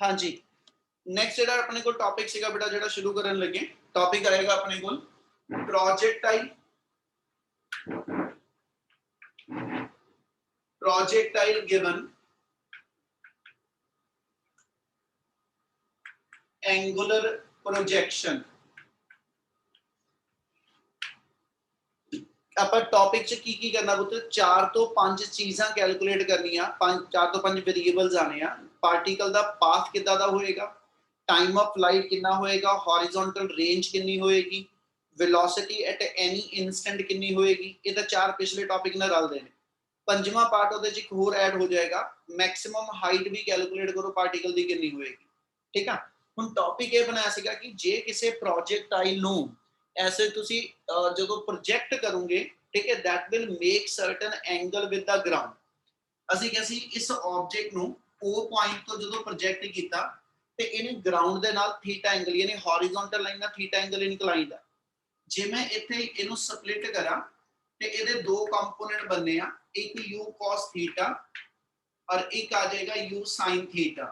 हाँ जी, नेक्स्ट जो अपने को टॉपिक सीगा बेटा जो शुरू करन लगे टॉपिक आएगा अपने को प्रोजेक्टाइल गिवन एंगुलर प्रोजेक्शन। ਆਪਾਂ टॉपिक च की करना पुत्र 4 ਤੋਂ 5 चीज़ां कैलकुलेट करनियां 4 ਤੋਂ 5 वेरिएबल्स आने आ पार्टिकल दा पाथ कितना दा होएगा टाइम ऑफ फ्लाइट कितना होएगा हॉरिजॉन्टल रेंज कितनी होएगी वेलोसिटी एट एनी इंस्टेंट कितनी होएगी ये तो 4 पिछले टॉपिक नाल रलदे ने पंजवां पार्ट ਉਹਦੇ ਚ ਇੱਕ ਹੋਰ ਐਡ ਹੋ ਜਾਏਗਾ ਮੈਕਸਿਮਮ ਹਾਈਟ ਵੀ ਕੈਲਕੂਲੇਟ ਕਰੋ ਪਾਰਟੀਕਲ ਦੀ ਕਿੰਨੀ ਹੋਏਗੀ ਠੀਕ ਆ ਹੁਣ ਟੌਪਿਕ ਇਹ ਬਣਾਇਆ ਸੀਗਾ ਕਿ ਜੇ ਕਿਸੇ ਪ੍ਰੋਜੈਕਟਾਈਲ ਨੂੰ ऐसे तुसी जो प्रोजेक्ट करोगे ठीक है that will make certain angle with the ground ਅਸੀਂ ਕਿਹਾ ਸੀ ਇਸ ਆਬਜੈਕਟ ਨੂੰ O ਪੁਆਇੰਟ ਤੋਂ ਜਦੋਂ ਪ੍ਰੋਜੈਕਟ ਕੀਤਾ ਤੇ ਇਹਨੇ ਗਰਾਊਂਡ ਦੇ ਨਾਲ ਥੀਟਾ ਐਂਗਲ ਯਾਨੀ ਹੌਰੀਜ਼ੌਂਟਲ ਲਾਈਨ ਨਾਲ ਥੀਟਾ ਐਂਗਲ ਇਨਕਲਾਈਨਡ ਆ ਜੇ ਮੈਂ ਇੱਥੇ ਇਹਨੂੰ ਸਪਲਿਟ ਕਰਾਂ ਤੇ ਇਹਦੇ ਦੋ ਕੰਪੋਨੈਂਟ ਬਣਨੇ ਆ ਇੱਕ u cos ਥੀਟਾ और एक आ जाएगा u sin थीटा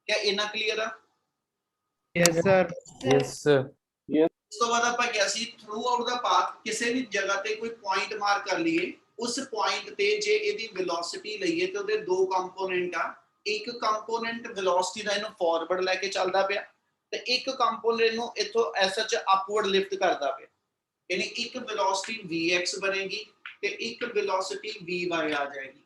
क्या इतना क्लियर है यस सर यस सर ਇਸ ਤੋਂ ਬਾਅਦ ਆਪਾਂ ਕਿਹਾ ਸੀ ਥਰੂ ਆਊਟ ਦਾ ਪਾਥ ਕਿਸੇ ਵੀ ਜਗ੍ਹਾ ਤੇ ਕੋਈ ਪੁਆਇੰਟ ਮਾਰਕ ਕਰ ਲਈਏ ਉਸ ਪੁਆਇੰਟ ਤੇ ਜੇ ਇਹਦੀ ਵੈਲੋਸਿਟੀ ਲਈਏ ਤੇ ਉਹਦੇ ਦੋ ਕੰਪੋਨੈਂਟ ਆ ਇੱਕ ਕੰਪੋਨੈਂਟ ਵੈਲੋਸਿਟੀ ਦਾ ਇਹਨੂੰ ਫਾਰਵਰਡ ਲੈ ਕੇ ਚੱਲਦਾ ਪਿਆ ਤੇ ਇੱਕ ਕੰਪੋਨੈਂਟ ਨੂੰ ਇਥੋਂ ਐਸਐਚ ਅਪਵਰਡ ਲਿਫਟ ਕਰਦਾ ਪਿਆ ਯਾਨੀ ਇੱਕ ਵੈਲੋਸਿਟੀ vx ਬਣੇਗੀ ਤੇ ਇੱਕ ਵੈਲੋਸਿਟੀ vy ਆ ਜਾਏਗੀ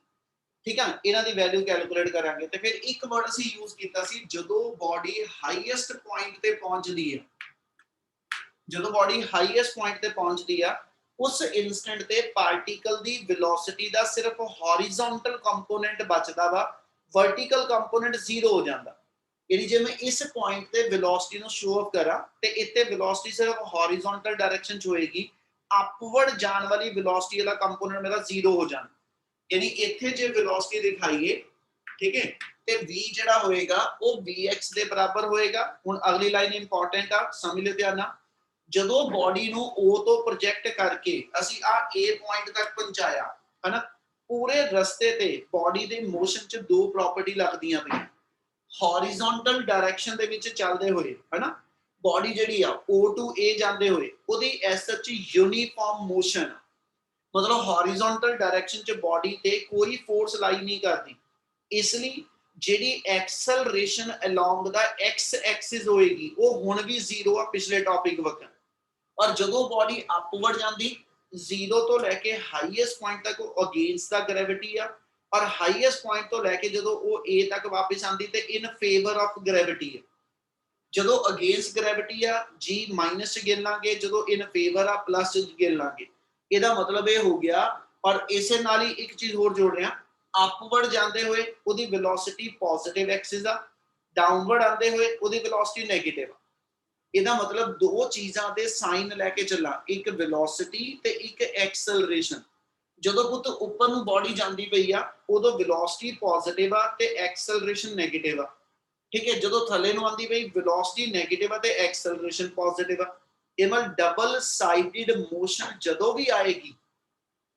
ਠੀਕ ਹੈ ਇਹਨਾਂ ਦੀ ਵੈਲਿਊ ਕੈਲਕੂਲੇਟ ਕਰਾਂਗੇ ਤੇ ਫਿਰ ਇੱਕ ਵਰਡ ਅਸੀਂ ਯੂਜ਼ ਕੀਤਾ ਸੀ ਜਦੋਂ ਬਾਡੀ ਹਾਈਐਸਟ ਪੁਆਇੰਟ ਤੇ ਪਹੁੰਚਦੀ ਹੈ ਜਦੋਂ ਬਾਡੀ ਹਾਈਐਸਟ ਪੁਆਇੰਟ ਤੇ ਪਹੁੰਚਦੀ ਆ ਉਸ ਇਨਸਟੈਂਟ ਤੇ ਪਾਰਟੀਕਲ ਦੀ ਵੈਲੋਸਿਟੀ ਦਾ ਸਿਰਫ ਹੌਰੀਜ਼ੌਂਟਲ ਕੰਪੋਨੈਂਟ ਬਚਦਾ ਵਾ ਵਰਟੀਕਲ ਕੰਪੋਨੈਂਟ ਜ਼ੀਰੋ ਹੋ ਜਾਂਦਾ ਯਾਨੀ ਜੇ ਮੈਂ ਇਸ ਪੁਆਇੰਟ ਤੇ ਵੈਲੋਸਿਟੀ ਨੂੰ ਸ਼ੋ ਆਫ ਕਰਾਂ ਤੇ ਇੱਥੇ ਵੈਲੋਸਿਟੀ ਸਿਰਫ ਹੌਰੀਜ਼ੌਂਟਲ ਡਾਇਰੈਕਸ਼ਨ ਚ ਹੋਏਗੀ ਅਪਵਰਡ ਜਾਣ ਵਾਲੀ ਵੈਲੋਸਿਟੀ ਵਾਲਾ ਕੰਪੋਨੈਂਟ ਮੇਰਾ ਜ਼ੀਰੋ ਹੋ ਜਾਣਾ ਯਾਨੀ ਇੱਥੇ ਜੇ ਵੈਲੋਸਿਟੀ ਦਿਖਾਈਏ ਠੀਕ ਹੈ ਤੇ v ਜਿਹੜਾ ਹੋਏਗਾ ਉਹ vx ਦੇ ਬਰਾਬਰ ਹੋਏਗਾ ਹੁਣ ਅਗਲੀ ਲਾਈਨ ਇੰਪੋਰਟੈਂਟ ਆ ਸਮਝ ਲਿਓ ਧਿਆਨ ਨਾਲ ਜਦੋਂ ਬਾਡੀ ਨੂੰ O ਤੋਂ ਪ੍ਰੋਜੈਕਟ ਕਰਕੇ ਅਸੀਂ ਆ A ਪੁਆਇੰਟ ਤੱਕ ਪਹੁੰਚਾਇਆ ਹਨਾ ਪੂਰੇ ਰਸਤੇ ਤੇ ਬਾਡੀ ਦੇ ਮੋਸ਼ਨ 'ਚ ਦੋ ਪ੍ਰਾਪਰਟੀ ਲੱਗਦੀਆਂ ਪਈਆਂ ਹੌਰੀਜ਼ੌਂਟਲ ਡਾਇਰੈਕਸ਼ਨ ਦੇ ਵਿੱਚ ਚੱਲਦੇ ਹੋਏ ਹਨਾ ਬਾਡੀ ਜਿਹੜੀ ਆ O to A ਜਾਂਦੇ ਹੋਏ ਉਹਦੀ ਐਸ ਸੱਚ ਯੂਨੀਫਾਰਮ ਮੋਸ਼ਨ ਮਤਲਬ ਹੌਰੀਜ਼ੌਂਟਲ ਡਾਇਰੈਕਸ਼ਨ 'ਚ ਬਾਡੀ ਤੇ ਕੋਈ ਫੋਰਸ ਲਾਈ ਨਹੀਂ ਕਰਦੀ ਇਸ ਲਈ ਜਿਹੜੀ ਐਕਸਲਰੇਸ਼ਨ ਅਲੋਂਗ ਦਾ x ਐਕਸਿਸ ਹੋਏਗੀ ਉਹ ਹੁਣ ਵੀ ਜ਼ੀਰੋ ਆ ਪਿਛਲੇ ਟੌਪਿਕ ਵਕਤ और जो बॉडी अपवर्ड जाती जीरो तो लैके हाईएस्ट पॉइंट तक अगेंस्ट द ग्रेविटी आ और हाईएस्ट पॉइंट तो लैके जो वो ए तक वापस आती तो इन फेवर ऑफ ग्रेविटी है जो अगेंस्ट ग्रेविटी आ जी माइनस च गिन लांगे जो इन फेवर आ प्लस च गिन लांगे ਇਹਦਾ मतलब ये हो गया और इसे नाल ही एक चीज होर जोड़ रहे हैं अपवर्ड जाते हुए ਉਹਦੀ वेलोसिटी पॉजिटिव एक्सिस आ डाउनवर्ड आते हुए ਉਹਦੀ वेलोसिटी नेगेटिव ਇਹਦਾ मतलब दो चीज़ां दे साइन लैके चला एक वेलोसिटी ते एक एक्सेलरेशन ਜਦੋਂ ਪੁੱਤ ਉੱਪਰ ਨੂੰ ਬਾਡੀ ਜਾਂਦੀ ਪਈ ਆ ਉਦੋਂ ਵੈਲੋਸਿਟੀ ਪੋਜ਼ਿਟਿਵ ਆ ਤੇ ਐਕਸਲਰੇਸ਼ਨ ਨੈਗੇਟਿਵ ਆ ਠੀਕ ਹੈ ਜਦੋਂ ਥੱਲੇ ਨੂੰ ਆਂਦੀ ਪਈ ਵੈਲੋਸਿਟੀ ਨੈਗੇਟਿਵ ਆ ਤੇ ਐਕਸਲਰੇਸ਼ਨ ਪੋਜ਼ਿਟਿਵ ਆ ਇਹ ਮਤਲਬ ਡਬਲ ਸਾਈਡਡ ਮੋਸ਼ਨ ਜਦੋਂ ਵੀ ਆਏਗੀ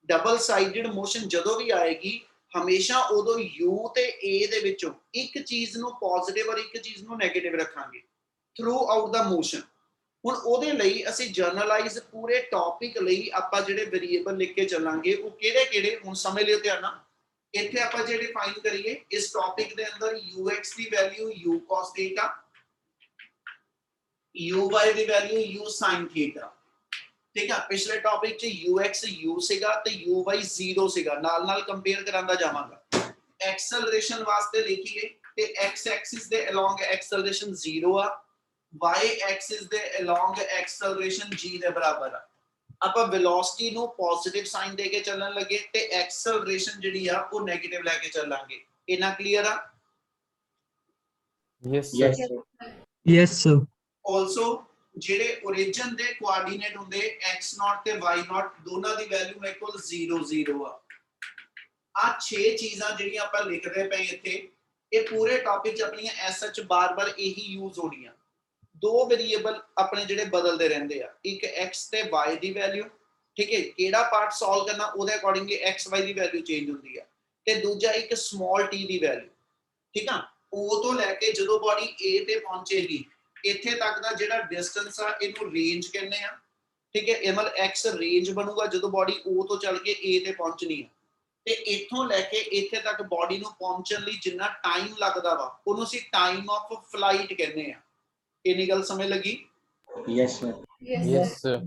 ਡਬਲ ਸਾਈਡਡ ਮੋਸ਼ਨ ਜਦੋਂ ਵੀ ਆਏਗੀ ਹਮੇਸ਼ਾ ਉਦੋਂ u ਤੇ a ਦੇ ਵਿੱਚੋਂ ਇੱਕ ਚੀਜ਼ ਨੂੰ ਪੋਜ਼ਿਟਿਵ ਔਰ ਇੱਕ ਚੀਜ਼ ਨੂੰ ਨੈਗੇਟਿਵ ਰੱਖਾਂਗੇ ਥਰੂ ਆਊਟ ਦਾ ਮੋਸ਼ਨ ਹੁਣ ਉਹਦੇ ਲਈ ਅਸੀਂ ਜਰਨਲਾਈਜ਼ ਪੂਰੇ ਟੌਪਿਕ ਲਈ ਆਪਾਂ ਜਿਹੜੇ ਵੇਰੀਏਬਲ ਲਿਖ ਕੇ ਚੱਲਾਂਗੇ ਉਹ ਕਿਹੜੇ ਹੁਣ ਸਮਝ ਲਿਓ ਧਿਆਨ ਨਾਲ ਇੱਥੇ ਆਪਾਂ ਜਿਹੜੇ ਡਿਫਾਈਨ ਕਰੀਏ ਇਸ ਟੌਪਿਕ ਦੇ ਅੰਦਰ ux ਦੀ value u cos theta uy ਦੀ ਵੈਲਿਊ u sin ਥੀਟਾ ਠੀਕ ਹੈ ਪਿਛਲੇ ਟੌਪਿਕ 'ਚ ux u ਸੀਗਾ ਤੇ uy 0 ਸੀਗਾ ਨਾਲ ਕੰਪੇਅਰ ਕਰਾਂਦਾ ਜਾਵਾਂਗਾ ਐਕਸਲਰੇਸ਼ਨ ਵਾਸਤੇ ਲਿਖੀਏ ਤੇ x ਐਕਸਿਸ ਦੇ ਅਲੋਂਗ ਐਕਸਲਰੇਸ਼ਨ 0 ਆ y एक्सिस दे along acceleration g ਦੇ ਬਰਾਬਰ ਆ ਆਪਾਂ velocity ਨੂੰ ਪੋਜ਼ਿਟਿਵ ਸਾਈਨ ਦੇ ਕੇ ਚੱਲਣ ਲੱਗੇ ਤੇ acceleration ਜਿਹੜੀ ਆ ਉਹ ਨੈਗੇਟਿਵ ਲੈ ਕੇ ਚੱਲਾਂਗੇ ਇਹਨਾਂ ਕਲੀਅਰ ਆ yes sir yes sir also ਜਿਹੜੇ origin ਦੇ ਕੋਆਰਡੀਨੇਟ ਹੁੰਦੇ x0 ਤੇ y0 ਦੋਨਾਂ ਦੀ ਵੈਲਿਊ ਮੇਰੇ ਕੋਲ 0 0 ਆ ਆ 6 ਚੀਜ਼ਾਂ ਜਿਹੜੀਆਂ ਆਪਾਂ ਲਿਖਦੇ ਪਏ ਇੱਥੇ ਇਹ ਪੂਰੇ ਟੌਪਿਕ 'ਚ ਆਪਣੀਆਂ ਐਸਐਚ ਬਾਰ-ਬਾਰ ਇਹੀ ਯੂਜ਼ ਹੋਣੀਆਂ ਦੋ ਵੇਰੀਏਬਲ ਆਪਣੇ ਜਿਹੜੇ ਬਦਲਦੇ ਰਹਿੰਦੇ ਆ ਇੱਕ x ਤੇ y ਦੀ ਵੈਲਿਊ ਠੀਕ ਹੈ ਕਿਹੜਾ ਪਾਰਟ ਸੋਲਵ ਕਰਨਾ ਉਹਦੇ ਅਕੋਰਡਿੰਗਲੀ x y ਦੀ ਵੈਲਿਊ ਚੇਂਜ ਹੁੰਦੀ ਆ ਤੇ ਦੂਜਾ ਇੱਕ ਸਮਾਲ t ਦੀ ਵੈਲਿਊ ਠੀਕ ਆ O ਤੋਂ ਲੈ ਕੇ ਜਦੋਂ ਬੋਡੀ A ਤੇ ਪਹੁੰਚੇਗੀ ਇੱਥੇ ਤੱਕ ਦਾ ਜਿਹੜਾ ਡਿਸਟੈਂਸ ਆ ਇਹਨੂੰ ਰੇਂਜ ਕਹਿੰਦੇ ਆ। ਠੀਕ ਹੈ, ਇਹ ਮਤਲਬ x ਰੇਂਜ ਬਣੂਗਾ ਜਦੋਂ ਬੋਡੀ O ਤੋਂ ਚੱਲ ਕੇ A ਤੇ ਪਹੁੰਚਣੀ ਹੈ। ਤੇ ਇੱਥੋਂ ਲੈ ਕੇ ਇੱਥੇ ਤੱਕ ਬੋਡੀ ਨੂੰ ਪਹੁੰਚਣ ਲਈ ਜਿੰਨਾ ਟਾਈਮ ਲੱਗਦਾ ਵਾ ਉਹਨੂੰ ਅਸੀਂ ਟਾਈਮ ਆਫ ਫਲਾਈਟ ਕਹਿੰਦੇ ਆ। ਇੰਨੀ ਗੱਲ ਸਮਝ ਲੱਗੀ? Yes sir. Yes, sir.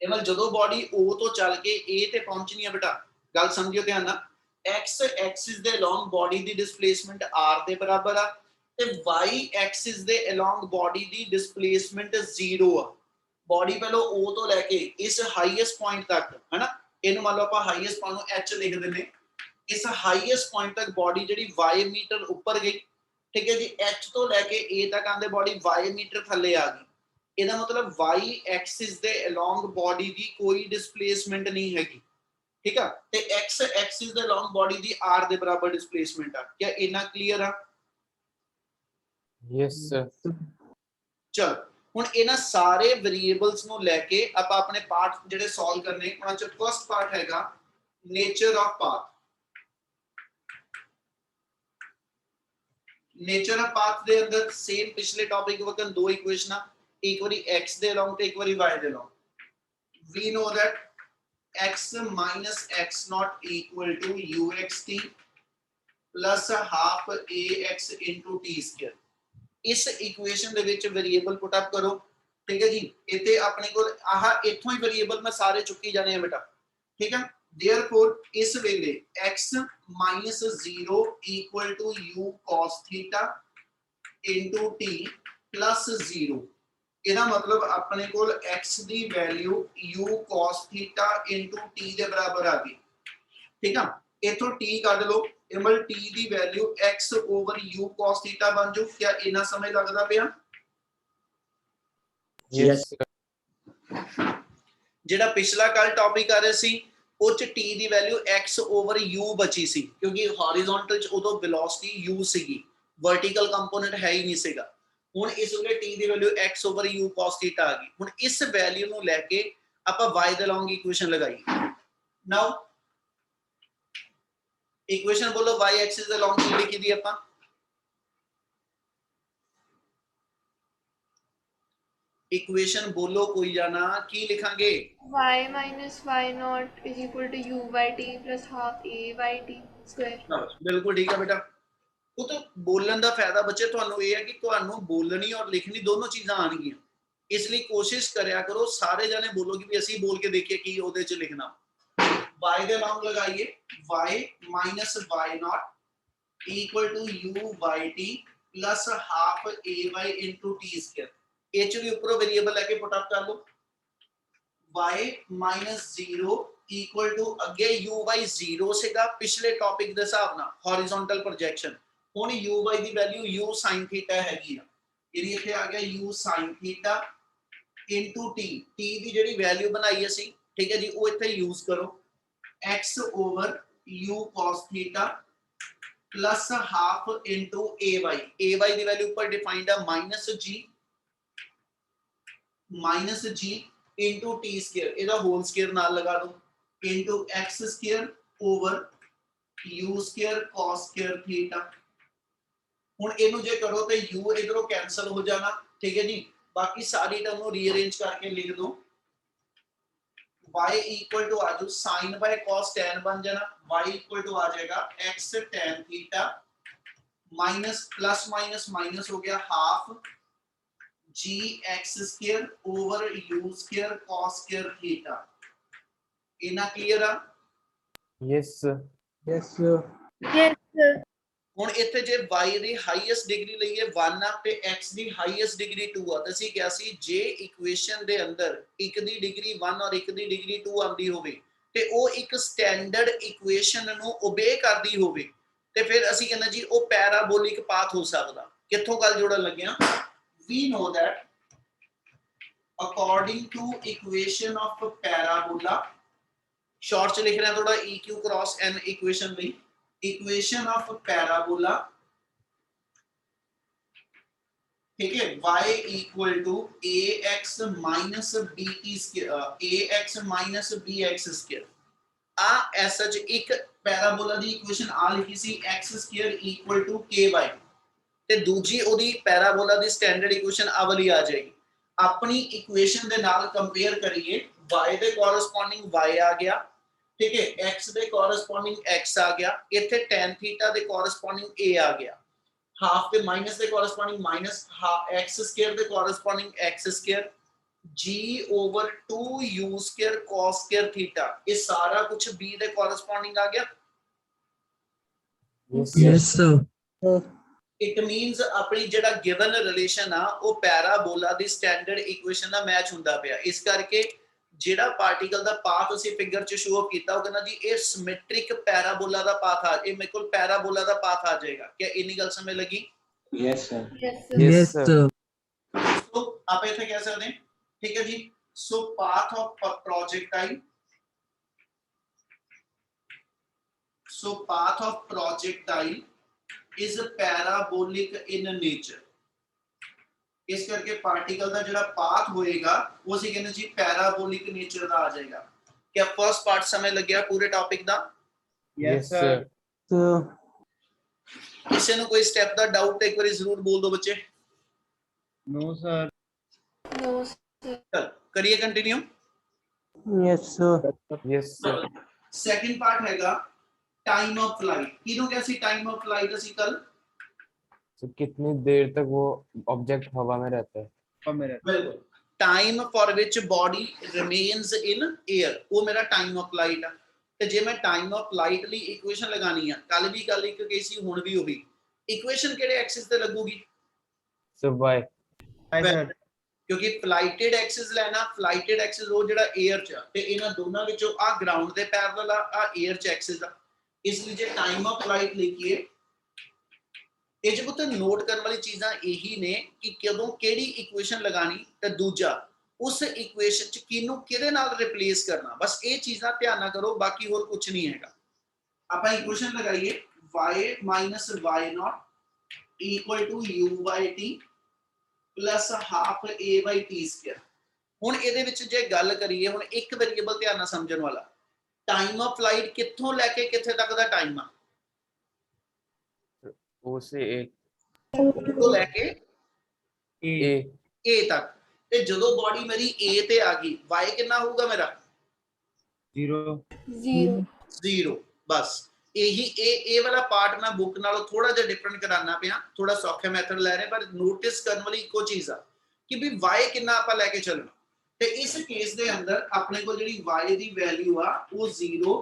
ਇਹ ਮਤਲਬ ਜਦੋਂ ਬੋਡੀ O ਤੋਂ ਚੱਲ ਕੇ A ਤੇ ਪਹੁੰਚਣੀ ਹੈ ਬੇਟਾ, ਗੱਲ ਸਮਝਿਓ ਧਿਆਨ ਨਾਲ। x ਐਕਸਿਸ ਦੇ ਅਲੋਂਗ ਬੋਡੀ ਦੀ ਡਿਸਪਲੇਸਮੈਂਟ r ਦੇ ਬਰਾਬਰ ਆ ਤੇ y ਐਕਸਿਸ ਦੇ ਅਲੋਂਗ ਬੋਡੀ ਦੀ ਡਿਸਪਲੇਸਮੈਂਟ 0 ਆ। ਬੋਡੀ ਪਹਿਲਾਂ O ਤੋਂ ਲੈ ਕੇ ਇਸ ਹਾਈਐਸਟ ਪੁਆਇੰਟ ਤੱਕ, ਹੈਨਾ, ਇਹਨੂੰ ਮੰਨ ਲਓ ਆਪਾਂ ਹਾਈਐਸਟ ਪੁਆਇੰਟ ਨੂੰ h ਲਿਖ ਦਿੰਨੇ, ਇਸ ਹਾਈਐਸਟ ਪੁਆਇੰਟ ਤੱਕ ਬੋਡੀ ਜਿਹੜੀ y ਮੀਟਰ ਉੱਪਰ ਗਈ। ਠੀਕ ਹੈ ਜੀ, h ਤੋਂ ਲੈ ਕੇ a ਤੱਕ ਆਂਦੇ ਬੋਡੀ y ਮੀਟਰ ਥੱਲੇ ਆ ਗਈ। ਇਹਦਾ ਮਤਲਬ y ਐਕਸਿਸ ਦੇ ਅਲੋਂਗ ਬੋਡੀ ਦੀ ਕੋਈ ਡਿਸਪਲੇਸਮੈਂਟ ਨਹੀਂ ਹੈਗੀ। ਠੀਕ ਆ, ਤੇ x ਐਕਸਿਸ ਦੇ ਅਲੋਂਗ ਬੋਡੀ ਦੀ r ਦੇ ਬਰਾਬਰ ਡਿਸਪਲੇਸਮੈਂਟ ਆ। ਕੀ ਇਹਨਾਂ ਕਲੀਅਰ ਆ? Yes, sir. ਚਲ ਹੁਣ ਇਹਨਾਂ ਸਾਰੇ ਵੇਰੀਏਬਲਸ ਨੂੰ ਲੈ ਕੇ ਆਪਾਂ ਆਪਣੇ ਪਾਰਟ ਜਿਹੜੇ ਸੋਲਵ ਕਰਨੇ, ਉਹਨਾਂ ਚ ਫਰਸਟ ਪਾਰਟ ਹੈਗਾ nature of path. Nature of path ਦੇ ਅੰਦਰ ਸੇਮ ਪਿਛਲੇ ਟੌਪਿਕ ਵਕਨ ਦੋ ਇਕੁਏਸ਼ਨਾਂ, ਇੱਕ ਵਾਰੀ x ਦੇ ਅਲੋਂਗ ਤੇ ਇੱਕ ਵਾਰੀ y ਦੇ along. we know that x minus x naught equal to uxt plus half ax into t square। ਇਸ ਇਕੁਏਸ਼ਨ ਦੇ ਵਿੱਚ ਵੇਰੀਏਬਲ ਪੁੱਟ ਅਪ ਕਰੋ। ਠੀਕ ਹੈ ਜੀ, ਇੱਥੇ ਆਪਣੇ ਕੋਲ ਆਹ ਇੱਥੋਂ ਹੀ ਵੇਰੀਏਬਲ ਮੈਂ ਸਾਰੇ ਚੁੱਕੀ ਜਾਣੇ ਆ ਬੇਟਾ। ਠੀਕ ਹੈ, therefore ਇਸ ਵੇਲੇ x minus 0 equal to u cos theta into t plus 0। ਇਹਦਾ ਮਤਲਬ ਆਪਣੇ ਕੋਲ x ਦੀ value u cos theta into t ਦੇ ਬਰਾਬਰ ਆ ਗਈ। ਠੀਕ ਆ, ਇਥੋਂ t ਕੱਢ ਲਓ, ਇਹ ਮਤਲਬ t ਦੀ value x over u cos theta ਬਣ ਜੂ। ਕੀ ਇਹਨਾਂ ਸਮਝ ਲੱਗਦਾ ਪਿਆ? Yes, sir. ਜਿਹੜਾ ਪਿਛਲਾ ਕੱਲ ਟੌਪਿਕ ਆ ਰਿਹਾ ਸੀ ਉਹ ਚ t ਦੀ ਵੈਲਿਊ x over u ਬਚੀ ਸੀ, ਕਿਉਂਕਿ ਹੌਰੀਜ਼ੌਂਟਲ ਚ ਉਦੋਂ ਵੈਲੋਸਿਟੀ u ਸੀਗੀ, ਵਰਟੀਕਲ ਕੰਪੋਨੈਂਟ ਹੈ ਹੀ ਨਹੀਂ ਸੀਗਾ। ਹੁਣ ਇਸ ਵੇਲੇ t ਦੀ value x over u cos theta ਆ ਗਈ। ਹੁਣ ਇਸ ਵੈਲਿਊ ਨੂੰ ਲੈ ਕੇ ਆਪਾਂ y ਦੇ ਅਲੋਂਗ ਇਕੁਏਸ਼ਨ ਲਗਾਈ। ਨਾਓ ਇਕੁਏਸ਼ਨ ਬੋਲੋ y ਐਕਸਿਸ ਦੇ ਅਲੋਂਗ ਕੀ ਲਿਖੀ ਦੀ ਆਪਾਂ? इक्वेशन बोलो कोई जाना, की लिखांगे? y minus y naught is equal to u by t plus half a by t square। बिल्कुल ठीक है बेटा। वो तो बोलन दा फायदा बच्चे ਤੁਹਾਨੂੰ ਇਹ ਹੈ ਕਿ ਤੁਹਾਨੂੰ ਬੋਲਣੀ ਔਰ ਲਿਖਣੀ ਦੋਨੋਂ ਚੀਜ਼ਾਂ ਆਣਗੀਆਂ, ਇਸ ਲਈ ਕੋਸ਼ਿਸ਼ ਕਰਿਆ ਕਰੋ ਸਾਰੇ ਜਾਣੇ ਬੋਲੋ ਕਿ ਵੀ ਅਸੀਂ ਬੋਲ ਕੇ ਦੇਖੀਏ ਕੀ ਉਹਦੇ ਚ ਲਿਖਣਾ। y ਦੇ ਨਾਮ ਲਗਾਈਏ, y minus y naught equal to u by t plus half a by into t square। h ਵੀ ਉੱਪਰੋਂ ਵੇਰੀਏਬਲ ਲੈ ਕੇ ਪੁੱਟ ਅਪ ਕਰ ਲਓ। y minus 0 equal to ਅੱਗੇ u by 0 ਸੀਗਾ ਪਿਛਲੇ ਟੌਪਿਕ ਦੇ ਹਿਸਾਬ ਨਾਲ ਹੌਰੀਜ਼ੌਂਟਲ ਪ੍ਰੋਜੈਕਸ਼ਨ। ਹੁਣ u by the value u sin theta ਹੈਗੀ ਆ, ਇਹਦੀ ਇੱਥੇ ਆ ਗਿਆ u sin theta into t। t ਦੀ ਜਿਹੜੀ ਵੈਲਿਊ ਬਣਾਈ ਅਸੀਂ, ਠੀਕ ਹੈ ਜੀ, ਉਹ ਇੱਥੇ ਯੂਜ਼ ਕਰੋ, x over u cos theta plus half into ay। ay ਦੀ ਵੈਲਿਊ ਉੱਪਰ ਡਿਫਾਈਨਡ ਆ minus g into t square, ਇਹਦਾ ਹੋਲ ਸਕੁਅਰ ਨਾਲ ਲਗਾ ਦੋ, into x square over u square cos square theta। ਹੁਣ ਇਹਨੂੰ ਜੇ ਕਰੋ ਤੇ u ਇਧਰੋਂ ਕੈਨਸਲ ਹੋ ਜਾਣਾ। ਠੀਕ ਹੈ ਜੀ, ਬਾਕੀ ਸਾਰੀ ਟਰਮ ਨੂੰ ਰੀਅਰੇਂਜ ਕਰਕੇ ਲਿਖ ਦੋ। y equal to ਆਜੂ sin by cos tan ਬਣ ਜਾਣਾ, y equal to ਆ ਜਾਏਗਾ x tan theta minus plus minus minus ਹੋ ਗਿਆ half g x square over u square cos square theta। इना क्लियर आ? Yes, sir. Yes, sir. Yes sir। ਹੁਣ ਇੱਥੇ ਜੇ y ਦੀ ਹਾਈਐਸਟ ਡਿਗਰੀ ਲਈਏ 1 ਆ ਤੇ x ਦੀ ਹਾਈਐਸਟ ਡਿਗਰੀ 2 ਆ, ਤਾਂ ਅਸੀਂ ਕਿਹਾ ਸੀ ਜੇ ਇਕੁਏਸ਼ਨ ਦੇ ਅੰਦਰ ਇੱਕ ਦੀ ਡਿਗਰੀ 1 ਔਰ ਇੱਕ ਦੀ ਡਿਗਰੀ 2 ਆਉਂਦੀ ਹੋਵੇ ਤੇ ਉਹ ਇੱਕ ਸਟੈਂਡਰਡ ਇਕੁਏਸ਼ਨ ਨੂੰ ਓਬੇ ਕਰਦੀ ਹੋਵੇ ਤੇ ਫਿਰ ਅਸੀਂ ਕਹਿੰਦੇ ਜੀ ਉਹ ਪੈਰਾਬੋਲਿਕ ਪਾਥ ਹੋ ਸਕਦਾ। ਕਿੱਥੋਂ ਗੱਲ ਜੋੜਨ ਲੱਗਿਆ? We know that according to equation of parabola, short च लिख रहे हैं थोड़ा eq cross n equation में, equation of parabola, ठीक है, y equal to ax minus bt square, ax minus bx square। Uh as such एक पैराबोला दी इक्वेशन आ लिखी सी x square equal to ky। ਤੇ ਦੂਜੀ ਉਹਦੀ ਪੈਰਾਬੋਲਾ ਦੀ ਸਟੈਂਡਰਡ ਇਕੁਏਸ਼ਨ ਆ ਵਾਲੀ ਆ ਜਾਏਗੀ। ਆਪਣੀ ਇਕੁਏਸ਼ਨ ਦੇ ਨਾਲ ਕੰਪੇਅਰ ਕਰੀਏ, y ਦੇ ਕੋਰਸਪੋਂਡਿੰਗ y ਆ ਗਿਆ, ठीक है, x ਦੇ ਕੋਰਸਪੋਂਡਿੰਗ x ਆ ਗਿਆ, ਇੱਥੇ tan ਥੀਟਾ ਦੇ ਕੋਰਸਪੋਂਡਿੰਗ a ਆ ਗਿਆ, ਹਾਫ ਦੇ ਮਾਈਨਸ ਦੇ ਕੋਰਸਪੋਂਡਿੰਗ ਮਾਈਨਸ x ਸਕੁਅਰ ਦੇ corresponding x square, g over 2u square cos square theta, ਇਹ ਸਾਰਾ ਕੁਝ b ਦੇ ਕੋਰਸਪੋਂਡਿੰਗ ਆ ਗਿਆ। Yes, sir. ਇਟ ਮੀਨਸ ਆਪਣੀ ਜਿਹੜਾ ਗਿਵਨ ਰਿਲੇਸ਼ਨ ਆ ਉਹ ਪੈਰਾਬੋਲਾ ਦੀ ਸਟੈਂਡਰਡ ਇਕੁਏਸ਼ਨ ਨਾਲ ਮੈਚ ਹੁੰਦਾ ਪਿਆ। ਇਸ ਕਰਕੇ ਜਿਹੜਾ ਪਾਰਟੀਕਲ ਦਾ ਪਾਥ ਅਸੀਂ ਫਿਗਰ 'ਚ ਸ਼ੋ ਕੀਤਾ, ਉਹ ਕਹਿੰਦਾ ਜੀ ਇਹ ਸਿਮੈਟ੍ਰਿਕ ਪੈਰਾਬੋਲਾ ਦਾ ਪਾਥ ਆ, ਇਹ ਮੇਰੇ ਕੋਲ ਪੈਰਾਬੋਲਾ ਦਾ ਪਾਥ ਆ ਜਾਏਗਾ। क्या ਇੰਨੀ ਗੱਲ ਸਮਝ ਲੱਗੀ? Yes, sir. Yes, sir. Yes, sir. तो आप ऐसे कह सकते हैं, ठीक है जी। So path of projectile, so path of projectile is parabolic in nature. इस करके पार्टिकल का ਜਿਹੜਾ पाथ होएगा वो ਅਸੀਂ ਕਹਿੰਦੇ ਜੀ पैराबोलिक नेचर ਦਾ ਆ ਜਾਏਗਾ। क्या फर्स्ट पार्ट समझ लग गया पूरे टॉपिक ਦਾ? Yes, sir. ਕਿਸੇ ਨੂੰ ਕੋਈ ਸਟੈਪ ਦਾ ਡਾਊਟ ਇੱਕ ਵਾਰੀ ਜ਼ਰੂਰ ਬੋਲ ਦਿਓ ਬੱਚੇ। No, sir. No, sir. चल करिए continue. Yes, sir. Yes, sir. Second part हैगा टाइम ऑफ फ्लाइट। किनो कैसी टाइम ऑफ फ्लाइट ਅਸੀਂ ਕੱਲ So, कितनी देर तक वो ऑब्जेक्ट हवा में रहता है? बिल्कुल, time for which body remains in air, वो मेरा टाइम ऑफ फ्लाइट है। ਤੇ ਜੇ ਮੈਂ ਟਾਈਮ ਆਫ ਫਲਾਈਟ ਲਈ ਇਕੁਏਸ਼ਨ ਲਗਾਣੀ ਆ, ਕੱਲ ਵੀ ਗੱਲ ਇੱਕ ਕਹੀ ਹੁਣ ਵੀ ਉਹੀ ਇਕੁਏਸ਼ਨ ਕਿਹੜੇ ਐਕਸਿਸ ਤੇ ਲੱਗੂਗੀ? So, why? ਕਿਉਂਕਿ ਫਲਾਈਟਡ ਐਕਸਿਸ ਲੈਣਾ, ਫਲਾਈਟਡ ਐਕਸਿਸ ਉਹ ਜਿਹੜਾ 에ਅਰ 'ਚ ਆ, ਤੇ ਇਹਨਾਂ ਦੋਨਾਂ ਵਿੱਚੋਂ ਆ ਗਰਾਊਂਡ ਦੇ ਪੈਰਲਲ ਆ 에ਅਰ 'ਚ ਐਕਸਿਸ ਆ। ਇਸ ਲਈ ਜੇ ਟਾਈਮ ਆਫ ਫਲਾਈਟ ਲਿਖੀਏ, ਇਹ 'ਚ ਪੁੱਤ ਨੋਟ ਕਰਨ ਵਾਲੀ ਚੀਜ਼ਾਂ ਇਹੀ ਨੇ ਕਿ ਕਦੋਂ ਕਿਹੜੀ ਇਕੁਏਸ਼ਨ ਲਗਾਣੀ ਤੇ ਦੂਜਾ उस इक्वेशन च किनू किदे नाल रिप्लेस करना, बस ये चीज़ां ध्यान ना करो, बाकी और कुछ नहीं हैगा। आप इक्वेशन लगाइए y minus y not equal to u by t plus half a by t square. हुण इहदे विच जे गल करिए, हुण एक वेरिएबल ध्यान नाल समझण वाला, टाइम ऑफ फ्लाइट कित्थों लैके कित्थे तक दा टाइम आ? O से A. कित्थों लैके A. a तक। ਤੇ ਜਦੋਂ ਬੋਡੀ ਮੇਰੀ a ਤੇ ਆ ਗਈ, y ਕਿੰਨਾ ਹੋਊਗਾ ਮੇਰਾ? 0. 0. ਬਸ ਇਹੀ ਇਹ ਵਾਲਾ ਪਾਰਟ ਮੈਂ ਬੁੱਕ ਨਾਲੋਂ ਥੋੜਾ ਜਿਹਾ ਡਿਫਰੈਂਟ ਕਰਾਉਣਾ ਪਿਆ, ਥੋੜਾ ਸੌਖਾ ਮੈਥਡ ਲੈ ਰਹੇ, ਪਰ ਨੋਟਿਸ ਕਰਨ ਵਾਲੀ ਇੱਕੋ ਚੀਜ਼ ਆ ਕਿ ਵੀ y ਕਿੰਨਾ ਆਪਾਂ ਲੈ ਕੇ ਚੱਲਣਾ। ਤੇ ਇਸ ਕੇਸ ਦੇ ਅੰਦਰ ਆਪਣੇ ਕੋਲ ਜਿਹੜੀ y ਦੀ ਵੈਲਿਊ ਆ ਉਹ 0,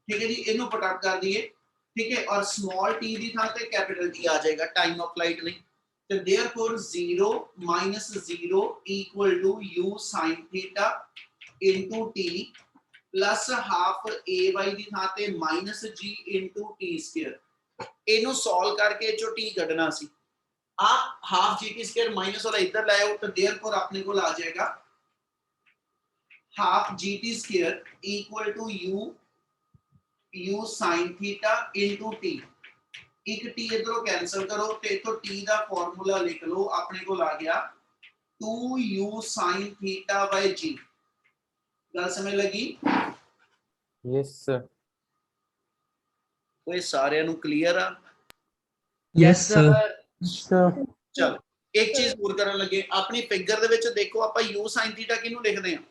ਠੀਕ ਹੈ ਜੀ, ਇਹਨੂੰ ਪੁੱਟ ਕਰ ਦਈਏ, ਠੀਕ ਹੈ, ਔਰ ਸਮਾਲ t ਦੀ ਥਾਂ ਤੇ ਕੈਪੀਟਲ T ਆ ਜਾਏਗਾ ਟਾਈਮ ਆਫ ਫਲਾਈਟ ਲਈ। तो therefore 0 minus 0 equal to u sin theta into t plus half a by ਦੀ ਥਾਂ ਤੇ minus g into t square। ਇਹਨੂੰ ਸੋਲਵ ਕਰਕੇ ਜੋ t ਕੱਢਣਾ ਸੀ, ਆ half gt square minus ਵਾਲਾ ਇੱਧਰ ਲੈ ਆਓ, ਤਾਂ therefore ਆਪਣੇ ਕੋਲ ਆ ਜਾਏਗਾ half gt square equal to u sin theta into t। एक t इधरों कैंसिल करो ते तो t दा फार्मूला लिख लो, अपने को आ गया 2u sin theta by g। गल समझ लगी? Yes, sir. कोई सारे नु क्लियर आ? Yes, sir. चल एक चीज और करन लगे, अपनी फिगर दे विच देखो ਆਪਾਂ u sin theta किनु लिखदे हां?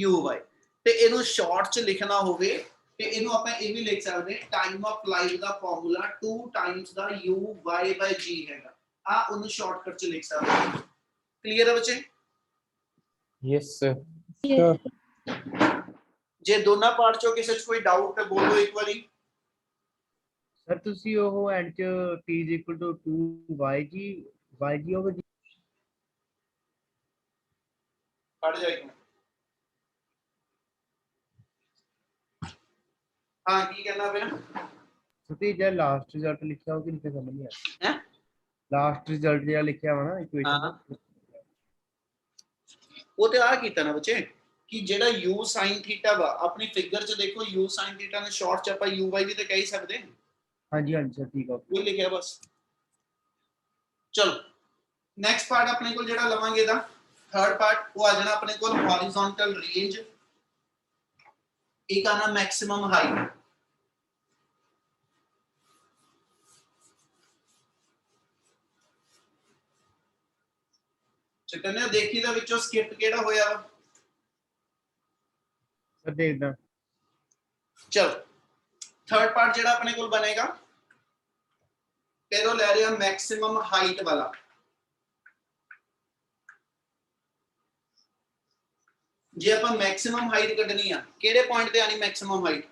u y। ਤੇ ਇਹਨੂੰ ਸ਼ਾਰਟ ਚ ਲਿਖਣਾ ਹੋਵੇ ਤੇ ਇਹਨੂੰ ਆਪਾਂ ਇਹ ਵੀ ਲਿਖ ਸਕਦੇ ਹਾਂ, time of flight the formula 2 Times the u y by g ਹੈਗਾ, ਆ ਉਹਨੂੰ ਸ਼ਾਰਟਕਟ ਚ ਲਿਖ ਸਕਦੇ ਹਾਂ। ਕਲੀਅਰ ਹੈ ਬੱਚੇ? Yes, sir. ਜੇ ਦੋਨਾਂ ਪਾਰਟ ਚੋਂ ਕਿਸੇ ਚ ਕੋਈ ਡਾਊਟ ਹੈ ਬੋਲੋ ਇੱਕ ਵਾਰੀ। ਸਰ ਤੁਸੀਂ ਉਹ ਐਂਡ ਚ t is equal to 2 over g ਪੜ ਜਾਏਗਾ। हाँ की कहना पे ਤੁਸੀਂ ਜਿਹੜਾ ਲਾਸਟ ਰਿਜ਼ਲਟ ਲਿਖਿਆ ਉਹ ਕਿੰਨੇ ਸਮਝ ਨਹੀਂ ਆਇਆ ਹੈ? ਲਾਸਟ ਰਿਜ਼ਲਟ ਜਿਹੜਾ ਲਿਖਿਆ ਵਾ ਨਾ ਇਕੁਏਸ਼ਨ ਹਾਂ ਉਹ ਤੇ ਆ ਕੀਤਾ ਨਾ ਬੱਚੇ ਕਿ ਜਿਹੜਾ u sin theta ਵਾ ਆਪਣੀ ਫਿਗਰ ਚ ਦੇਖੋ, u sin theta ਨੂੰ ਸ਼ਾਰਟ ਚ ਆਪਾਂ uy ਵੀ ਤੇ ਕਹਿ ਹੀ ਸਕਦੇ ਹਾਂ। ਹਾਂਜੀ ਹਾਂਜੀ ਸਰ ਠੀਕ ਆ, ਉਹ ਲਿਖਿਆ ਬਸ। ਚਲੋ ਨੈਕਸਟ ਪਾਰਟ ਆਪਣੇ ਕੋਲ ਜਿਹੜਾ ਲਵਾਂਗੇ ਦਾ ਥਰਡ ਪਾਰਟ, ਉਹ ਆ ਜਾਣਾ ਆਪਣੇ ਕੋਲ ਹੌਰੀਜ਼ੌਂਟਲ ਰੇਂਜ, एक आना मैक्सिमम हाइट। ਚਟਨੇ ਦੇਖੀ ਦਾ ਵਿੱਚੋਂ ਸਕਿਪ ਕਿਹੜਾ ਹੋਇਆ ਵਾ? ਸਰ ਦੇਖਦਾ। ਚਲੋ ਥਰਡ ਪਾਰਟ ਜਿਹੜਾ ਆਪਣੇ ਕੋਲ ਬਣੇਗਾ, ਫਿਰ ਉਹ ਲੈ ਰਿਹਾ ਮੈਕਸਿਮਮ ਹਾਈਟ ਵਾਲਾ। ਜੇ ਆਪਾਂ ਮੈਕਸਿਮਮ ਹਾਈਟ ਕੱਢਣੀ ਆ, ਕਿਹੜੇ ਪੁਆਇੰਟ ਤੇ ਆਣੀ ਮੈਕਸਿਮਮ ਹਾਈਟ?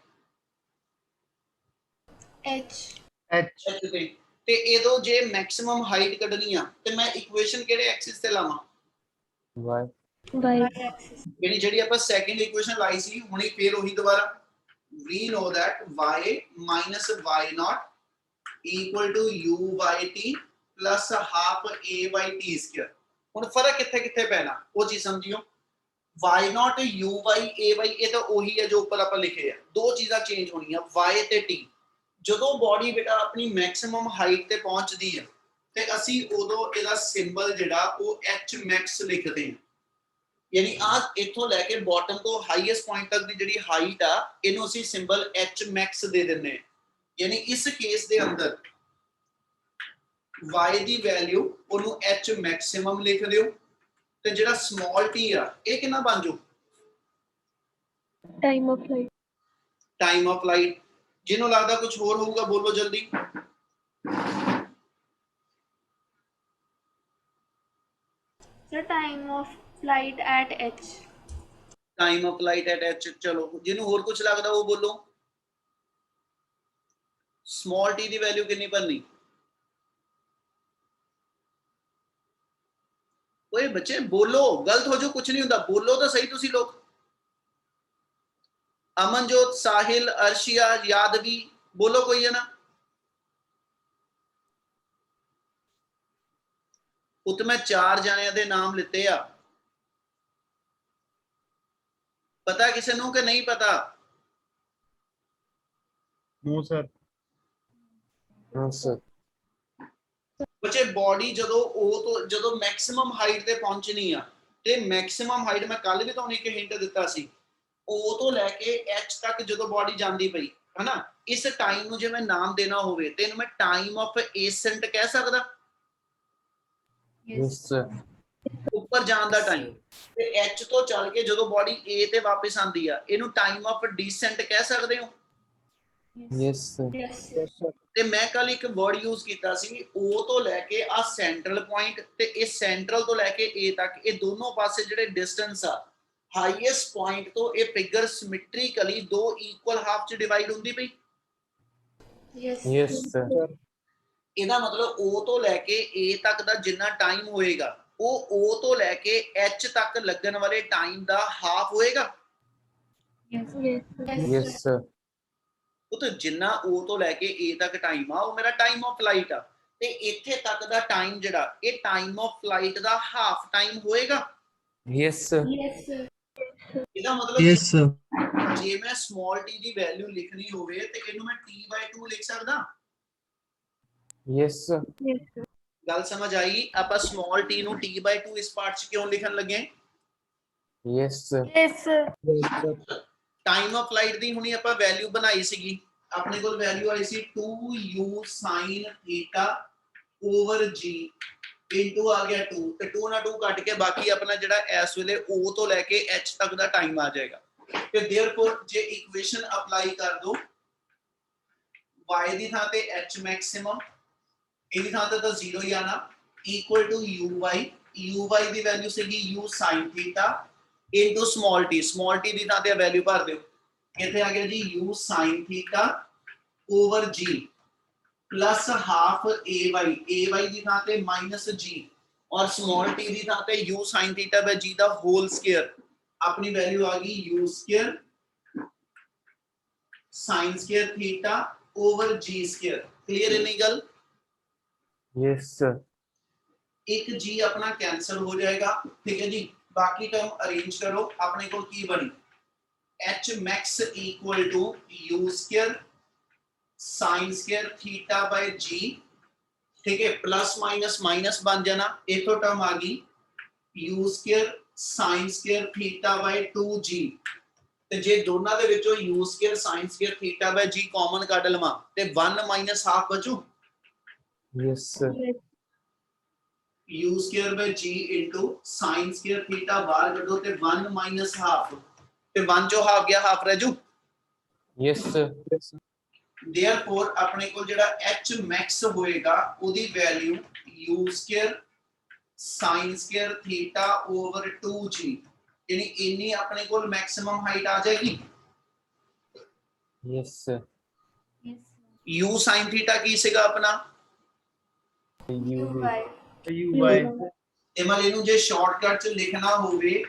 H H ਤੇ ਇਹਦੋਂ ਜੇ ਮੈਕਸਿਮਮ ਹਾਈਟ ਕੱਢਣੀ ਆ ਤੇ ਮੈਂ ਇਕੁਏਸ਼ਨ ਕਿਹੜੇ ਐਕਸਿਸ ਤੇ ਲਾਵਾਂ? y axis. ਜਿਹੜੀ ਆਪਾਂ ਸੈਕਿੰਡ ਇਕੁਏਸ਼ਨ ਲਾਈ ਸੀ, ਹੁਣੀ ਫੇਰ ਉਹੀ ਦੁਬਾਰਾ। we know that y minus y naught equal to u by t plus half a by t square। ਹੁਣ ਫਰਕ ਕਿੱਥੇ ਕਿੱਥੇ ਪੈਣਾ ਉਹ ਚੀਜ਼ ਸਮਝਿਓ। y naught u by a by ਇਹ ਤਾਂ ਉਹੀ ਹੈ ਜੋ ਉੱਪਰ ਆਪਾਂ ਲਿਖੇ ਆ। ਦੋ ਚੀਜ਼ਾਂ ਚੇਂਜ ਹੋਣੀਆਂ y ਤੇ t। ਜਦੋਂ ਬਾਡੀ ਬੇਟਾ ਆਪਣੀ ਮੈਕਸਿਮਮ ਹਾਈਟ ਤੇ ਪਹੁੰਚਦੀ ਹੈ ਤੇ ਅਸੀਂ ਉਦੋਂ ਇਹਦਾ ਸਿੰਬਲ ਜਿਹੜਾ ਉਹ h max ਲਿਖਦੇ ਹਾਂ। ਯਾਨੀ ਆ ਇੱਥੋਂ ਲੈ ਕੇ ਬਾਟਮ ਤੋਂ ਹਾਈਐਸਟ ਪੁਆਇੰਟ ਤੱਕ ਦੀ ਜਿਹੜੀ ਹਾਈਟ ਆ, ਇਹਨੂੰ ਅਸੀਂ ਸਿੰਬਲ h max ਦੇ ਦਿੰਨੇ ਆ। ਯਾਨੀ ਇਸ ਕੇਸ ਦੇ ਅੰਦਰ y ਦੀ ਵੈਲਿਊ ਉਹਨੂੰ h maximum ਲਿਖ ਦਿਓ ਤੇ ਜਿਹੜਾ ਸਮਾਲ t ਆ ਇਹ ਕਿੰਨਾ ਬਣ ਜਾਊ? Time of flight. Time of flight. ਜਿਹਨੂੰ ਲੱਗਦਾ ਕੁਝ ਹੋਰ ਹੋਊਗਾ ਬੋਲੋ ਜਲਦੀ। The time of flight at H. Time of flight at h। ਚਲੋ ਜਿਹਨੂੰ ਹੋਰ ਕੁਝ ਲੱਗਦਾ ਉਹ ਬੋਲੋ। ਸਮਾਲ t ਦੀ ਵੈਲਿਊ ਕਿੰਨੀ ਭਰਨੀ? ਓਏ ਬੱਚੇ ਬੋਲੋ, ਗਲਤ ਹੋ ਜਾਓ ਕੁਝ ਨਹੀਂ ਹੁੰਦਾ, ਬੋਲੋ ਤਾਂ ਸਹੀ ਤੁਸੀਂ ਲੋਕ। ਅਮਨਜੋਤ, ਸਾਹਿਲ, ਅਰਸ਼ੀਆ, ਯਾਦਵੀ, ਬੋਲੋ ਕੋਈ ਹੈ ਨਾ? ਉੱਤ ਮੈਂ 4 ਜਾਣਿਆਂ ਦੇ ਨਾਮ ਲਿੱਤੇ ਆ, ਪਤਾ ਕਿਸੇ ਨੂੰ ਕਿ ਨਹੀਂ ਪਤਾ? no sir। no sir ਬੱਚੇ ਬਾਡੀ ਜਦੋਂ ਮੈਕਸਿਮਮ ਹਾਈਟ ਤੇ ਪਹੁੰਚਣੀ ਆ, ਤੇ ਮੈਕਸਿਮਮ ਹਾਈਟ ਮੈਂ ਕੱਲ ਵੀ ਤੁਹਾਨੂੰ ਇੱਕ ਹਿੰਟ ਦਿੱਤਾ ਸੀ, O ਤੋਂ ਲੈ ਕੇ H ਤੱਕ ਜਦੋਂ ਬਾਡੀ ਜਾਂਦੀ ਪਈ ਹਨਾ, ਇਸ ਟਾਈਮ ਨੂੰ ਜੇ ਮੈਂ ਨਾਮ ਦੇਣਾ ਹੋਵੇ ਤੇ ਇਹਨੂੰ ਮੈਂ ਟਾਈਮ ਆਫ ਏਸੈਂਟ ਕਹਿ ਸਕਦਾ। yes sir ਉੱਪਰ ਜਾਣ ਦਾ ਟਾਈਮ। ਤੇ H ਤੋਂ ਚੱਲ ਕੇ ਜਦੋਂ ਬਾਡੀ A ਤੇ ਵਾਪਸ ਆਂਦੀ ਆ, ਇਹਨੂੰ ਟਾਈਮ ਆਫ ਡੀਸੈਂਟ ਕਹਿ ਸਕਦੇ ਹੋ। yes sir Yes. ਤੇ ਮੈਂ ਕੱਲ ਇੱਕ ਵਰਡ ਯੂਜ਼ ਕੀਤਾ ਸੀ, O ਤੋਂ ਲੈ ਕੇ ਆ ਸੈਂਟਰਲ ਪੁਆਇੰਟ ਤੇ ਇਹ ਸੈਂਟਰਲ ਤੋਂ ਲੈ ਕੇ A ਤੱਕ, ਇਹ ਦੋਨੋਂ ਪਾਸੇ ਜਿਹੜੇ ਡਿਸਟੈਂਸ ਆ, ਹਾਈਐਸਟ ਪੁਆਇੰਟ ਤੋਂ ਇਹ ਫਿਗਰ ਸਿਮੈਟ੍ਰਿਕਲੀ ਦੋ ਇਕੁਅਲ ਹਾਫ ਚ ਡਿਵਾਈਡ ਹੁੰਦੀ ਪਈ। Yes. yes sir ਇਹਦਾ ਮਤਲਬ O ਤੋਂ ਲੈ ਕੇ A ਤੱਕ ਦਾ ਜਿੰਨਾ ਟਾਈਮ ਹੋਏਗਾ ਉਹ O ਤੋਂ ਲੈ ਕੇ H ਤੱਕ ਲੱਗਣ ਵਾਲੇ ਟਾਈਮ ਦਾ ਹਾਫ ਹੋਏਗਾ। Yes. Yes. yes sir ਉਹ ਤਾਂ ਜਿੰਨਾ O ਤੋਂ ਲੈ ਕੇ A ਤੱਕ ਟਾਈਮ ਆ ਉਹ ਮੇਰਾ ਟਾਈਮ ਆਫ ਫਲਾਈਟ ਆ, ਤੇ ਇੱਥੇ ਤੱਕ ਦਾ ਟਾਈਮ ਜਿਹੜਾ ਇਹ time of flight the half time ਹੋਏਗਾ। yes sir Yes. ਇਹਦਾ ਮਤਲਬ yes sir। ਜੇ ਮੈਂ ਸਮਾਲ t ਦੀ ਵੈਲਿਊ ਲਿਖਣੀ ਹੋਵੇ ਤੇ ਇਹਨੂੰ ਮੈਂ t/2 ਲਿਖ ਸਕਦਾ। yes sir Yes. ਗੱਲ ਸਮਝ ਆਈ? ਆਪਾਂ ਸਮਾਲ t ਨੂੰ t/2 ਇਸ ਪਾਰਟ 'ਚ ਕਿਉਂ ਲਿਖਣ ਲੱਗੇ? yes sir Yes. Time of flight ਦੀ ਹੁਣੀ ਆਪਾਂ ਵੈਲਿਊ ਬਣਾਈ ਸੀਗੀ, ਆਪਣੇ ਕੋਲ ਵੈਲਿਊ ਆਈ ਸੀ 2u sin θ over g into ਆ ਗਿਆ 2, ਤੇ 2 ਨਾਲ 2 ਕੱਟ ਕੇ ਬਾਕੀ ਆਪਣਾ ਜਿਹੜਾ ਇਸ ਵੇਲੇ O ਤੋਂ ਲੈ ਕੇ H ਤੱਕ ਦਾ ਟਾਈਮ ਆ ਜਾਏਗਾ। ਤੇ ਦੇਅਰਫੋਰ ਜੇ ਇਕੁਏਸ਼ਨ ਅਪਲਾਈ ਕਰ ਦੋ, y ਦੀ ਥਾਂ ਤੇ h ਮੈਕਸਿਮਮ, ਇਹਦੀ ਥਾਂ ਤੇ ਤਾਂ 0 ਹੀ ਆਣਾ, ਇਕੁਅਲ ਟੂ uy ਦੀ ਵੈਲਿਊ ਸੀਗੀ u sin θ into small t ਦੀ ਥਾਂ ਤੇ ਵੈਲਿਊ ਭਰ ਦਿਓ, ਇੱਥੇ ਆ ਗਿਆ ਜੀ u sin θ over g plus half ay ਦੀ ਥਾਂ ਤੇ ਮਾਈਨਸ g ਔਰ ਸਮਾਲ t ਦੀ ਥਾਂ ਤੇ u sin θ by g ਦਾ ਹੋਲ ਸਕੁਅਰ। ਆਪਣੀ ਵੈਲਿਊ ਆ ਗਈ u square sin square θ over g square. Clear ਹੈ ਨਹੀਂ ਗੱਲ? yes sir ਇੱਕ g ਆਪਣਾ ਕੈਂਸਲ ਹੋ ਜਾਏਗਾ, ਠੀਕ ਹੈ ਜੀ। ਬਾਕੀ ਟਰਮ ਅਰੇਂਜ ਕਰੋ, ਆਪਣੇ ਕੋਲ ਕੀ ਬਣੀ h max equal to u square sin square θ by g, ठीक है, प्लस माइनस माइनस बन जाना, एक तो टर्म आ गई u square sin square theta by 2g, ਤੇ ਜੇ ਦੋਨਾਂ ਦੇ ਵਿੱਚੋਂ u square sin square theta by g common ਕੱਢ ਲਵਾਂ ਤੇ 1 half ਬਚੂ। yes sir u square by g into sin square theta बाहर करो ते 1 minus half ते 1 चो हाफ गया हाफ रह जू यस सर therefore अपने को जेड़ा h max होएगा ओदी value u square sin square theta over 2g यानी इन्नी अपने को मैक्सिमम हाइट आ जाएगी yes sir u sin theta की सीगा अपना यू uy ਤੇ ਮਨ ਇਹਨੂੰ ਜੇ ਸ਼ਾਰਟਕਟ ਚ ਲਿਖਣਾ ਹੋਵੇ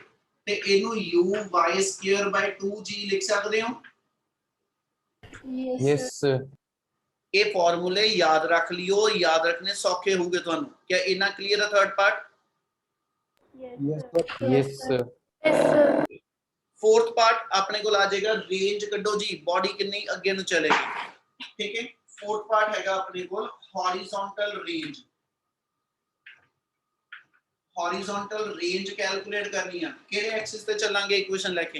ਤੇ ਇਹਨੂੰ uy2/2g ਲਿਖ ਸਕਦੇ ਹੋ यस सर ਇਹ ਫਾਰਮੂਲੇ ਯਾਦ ਰੱਖ ਲਿਓ ਯਾਦ ਰੱਖਣੇ ਸੌਖੇ ਹੋਗੇ ਤੁਹਾਨੂੰ ਕੀ ਇਨਾ ਕਲੀਅਰ ਹੈ third part yes sir fourth part अपने को आ जाएगा रेंज कड्डो जी बॉडी कितनी अगे नु चलेगी ठीक है फोर्थ पार्ट हैगा अपने को हॉरिजॉन्टल रेंज कैलकुलेट करनी है केड़े एक्सिस पे चलांगे इक्वेशन लेके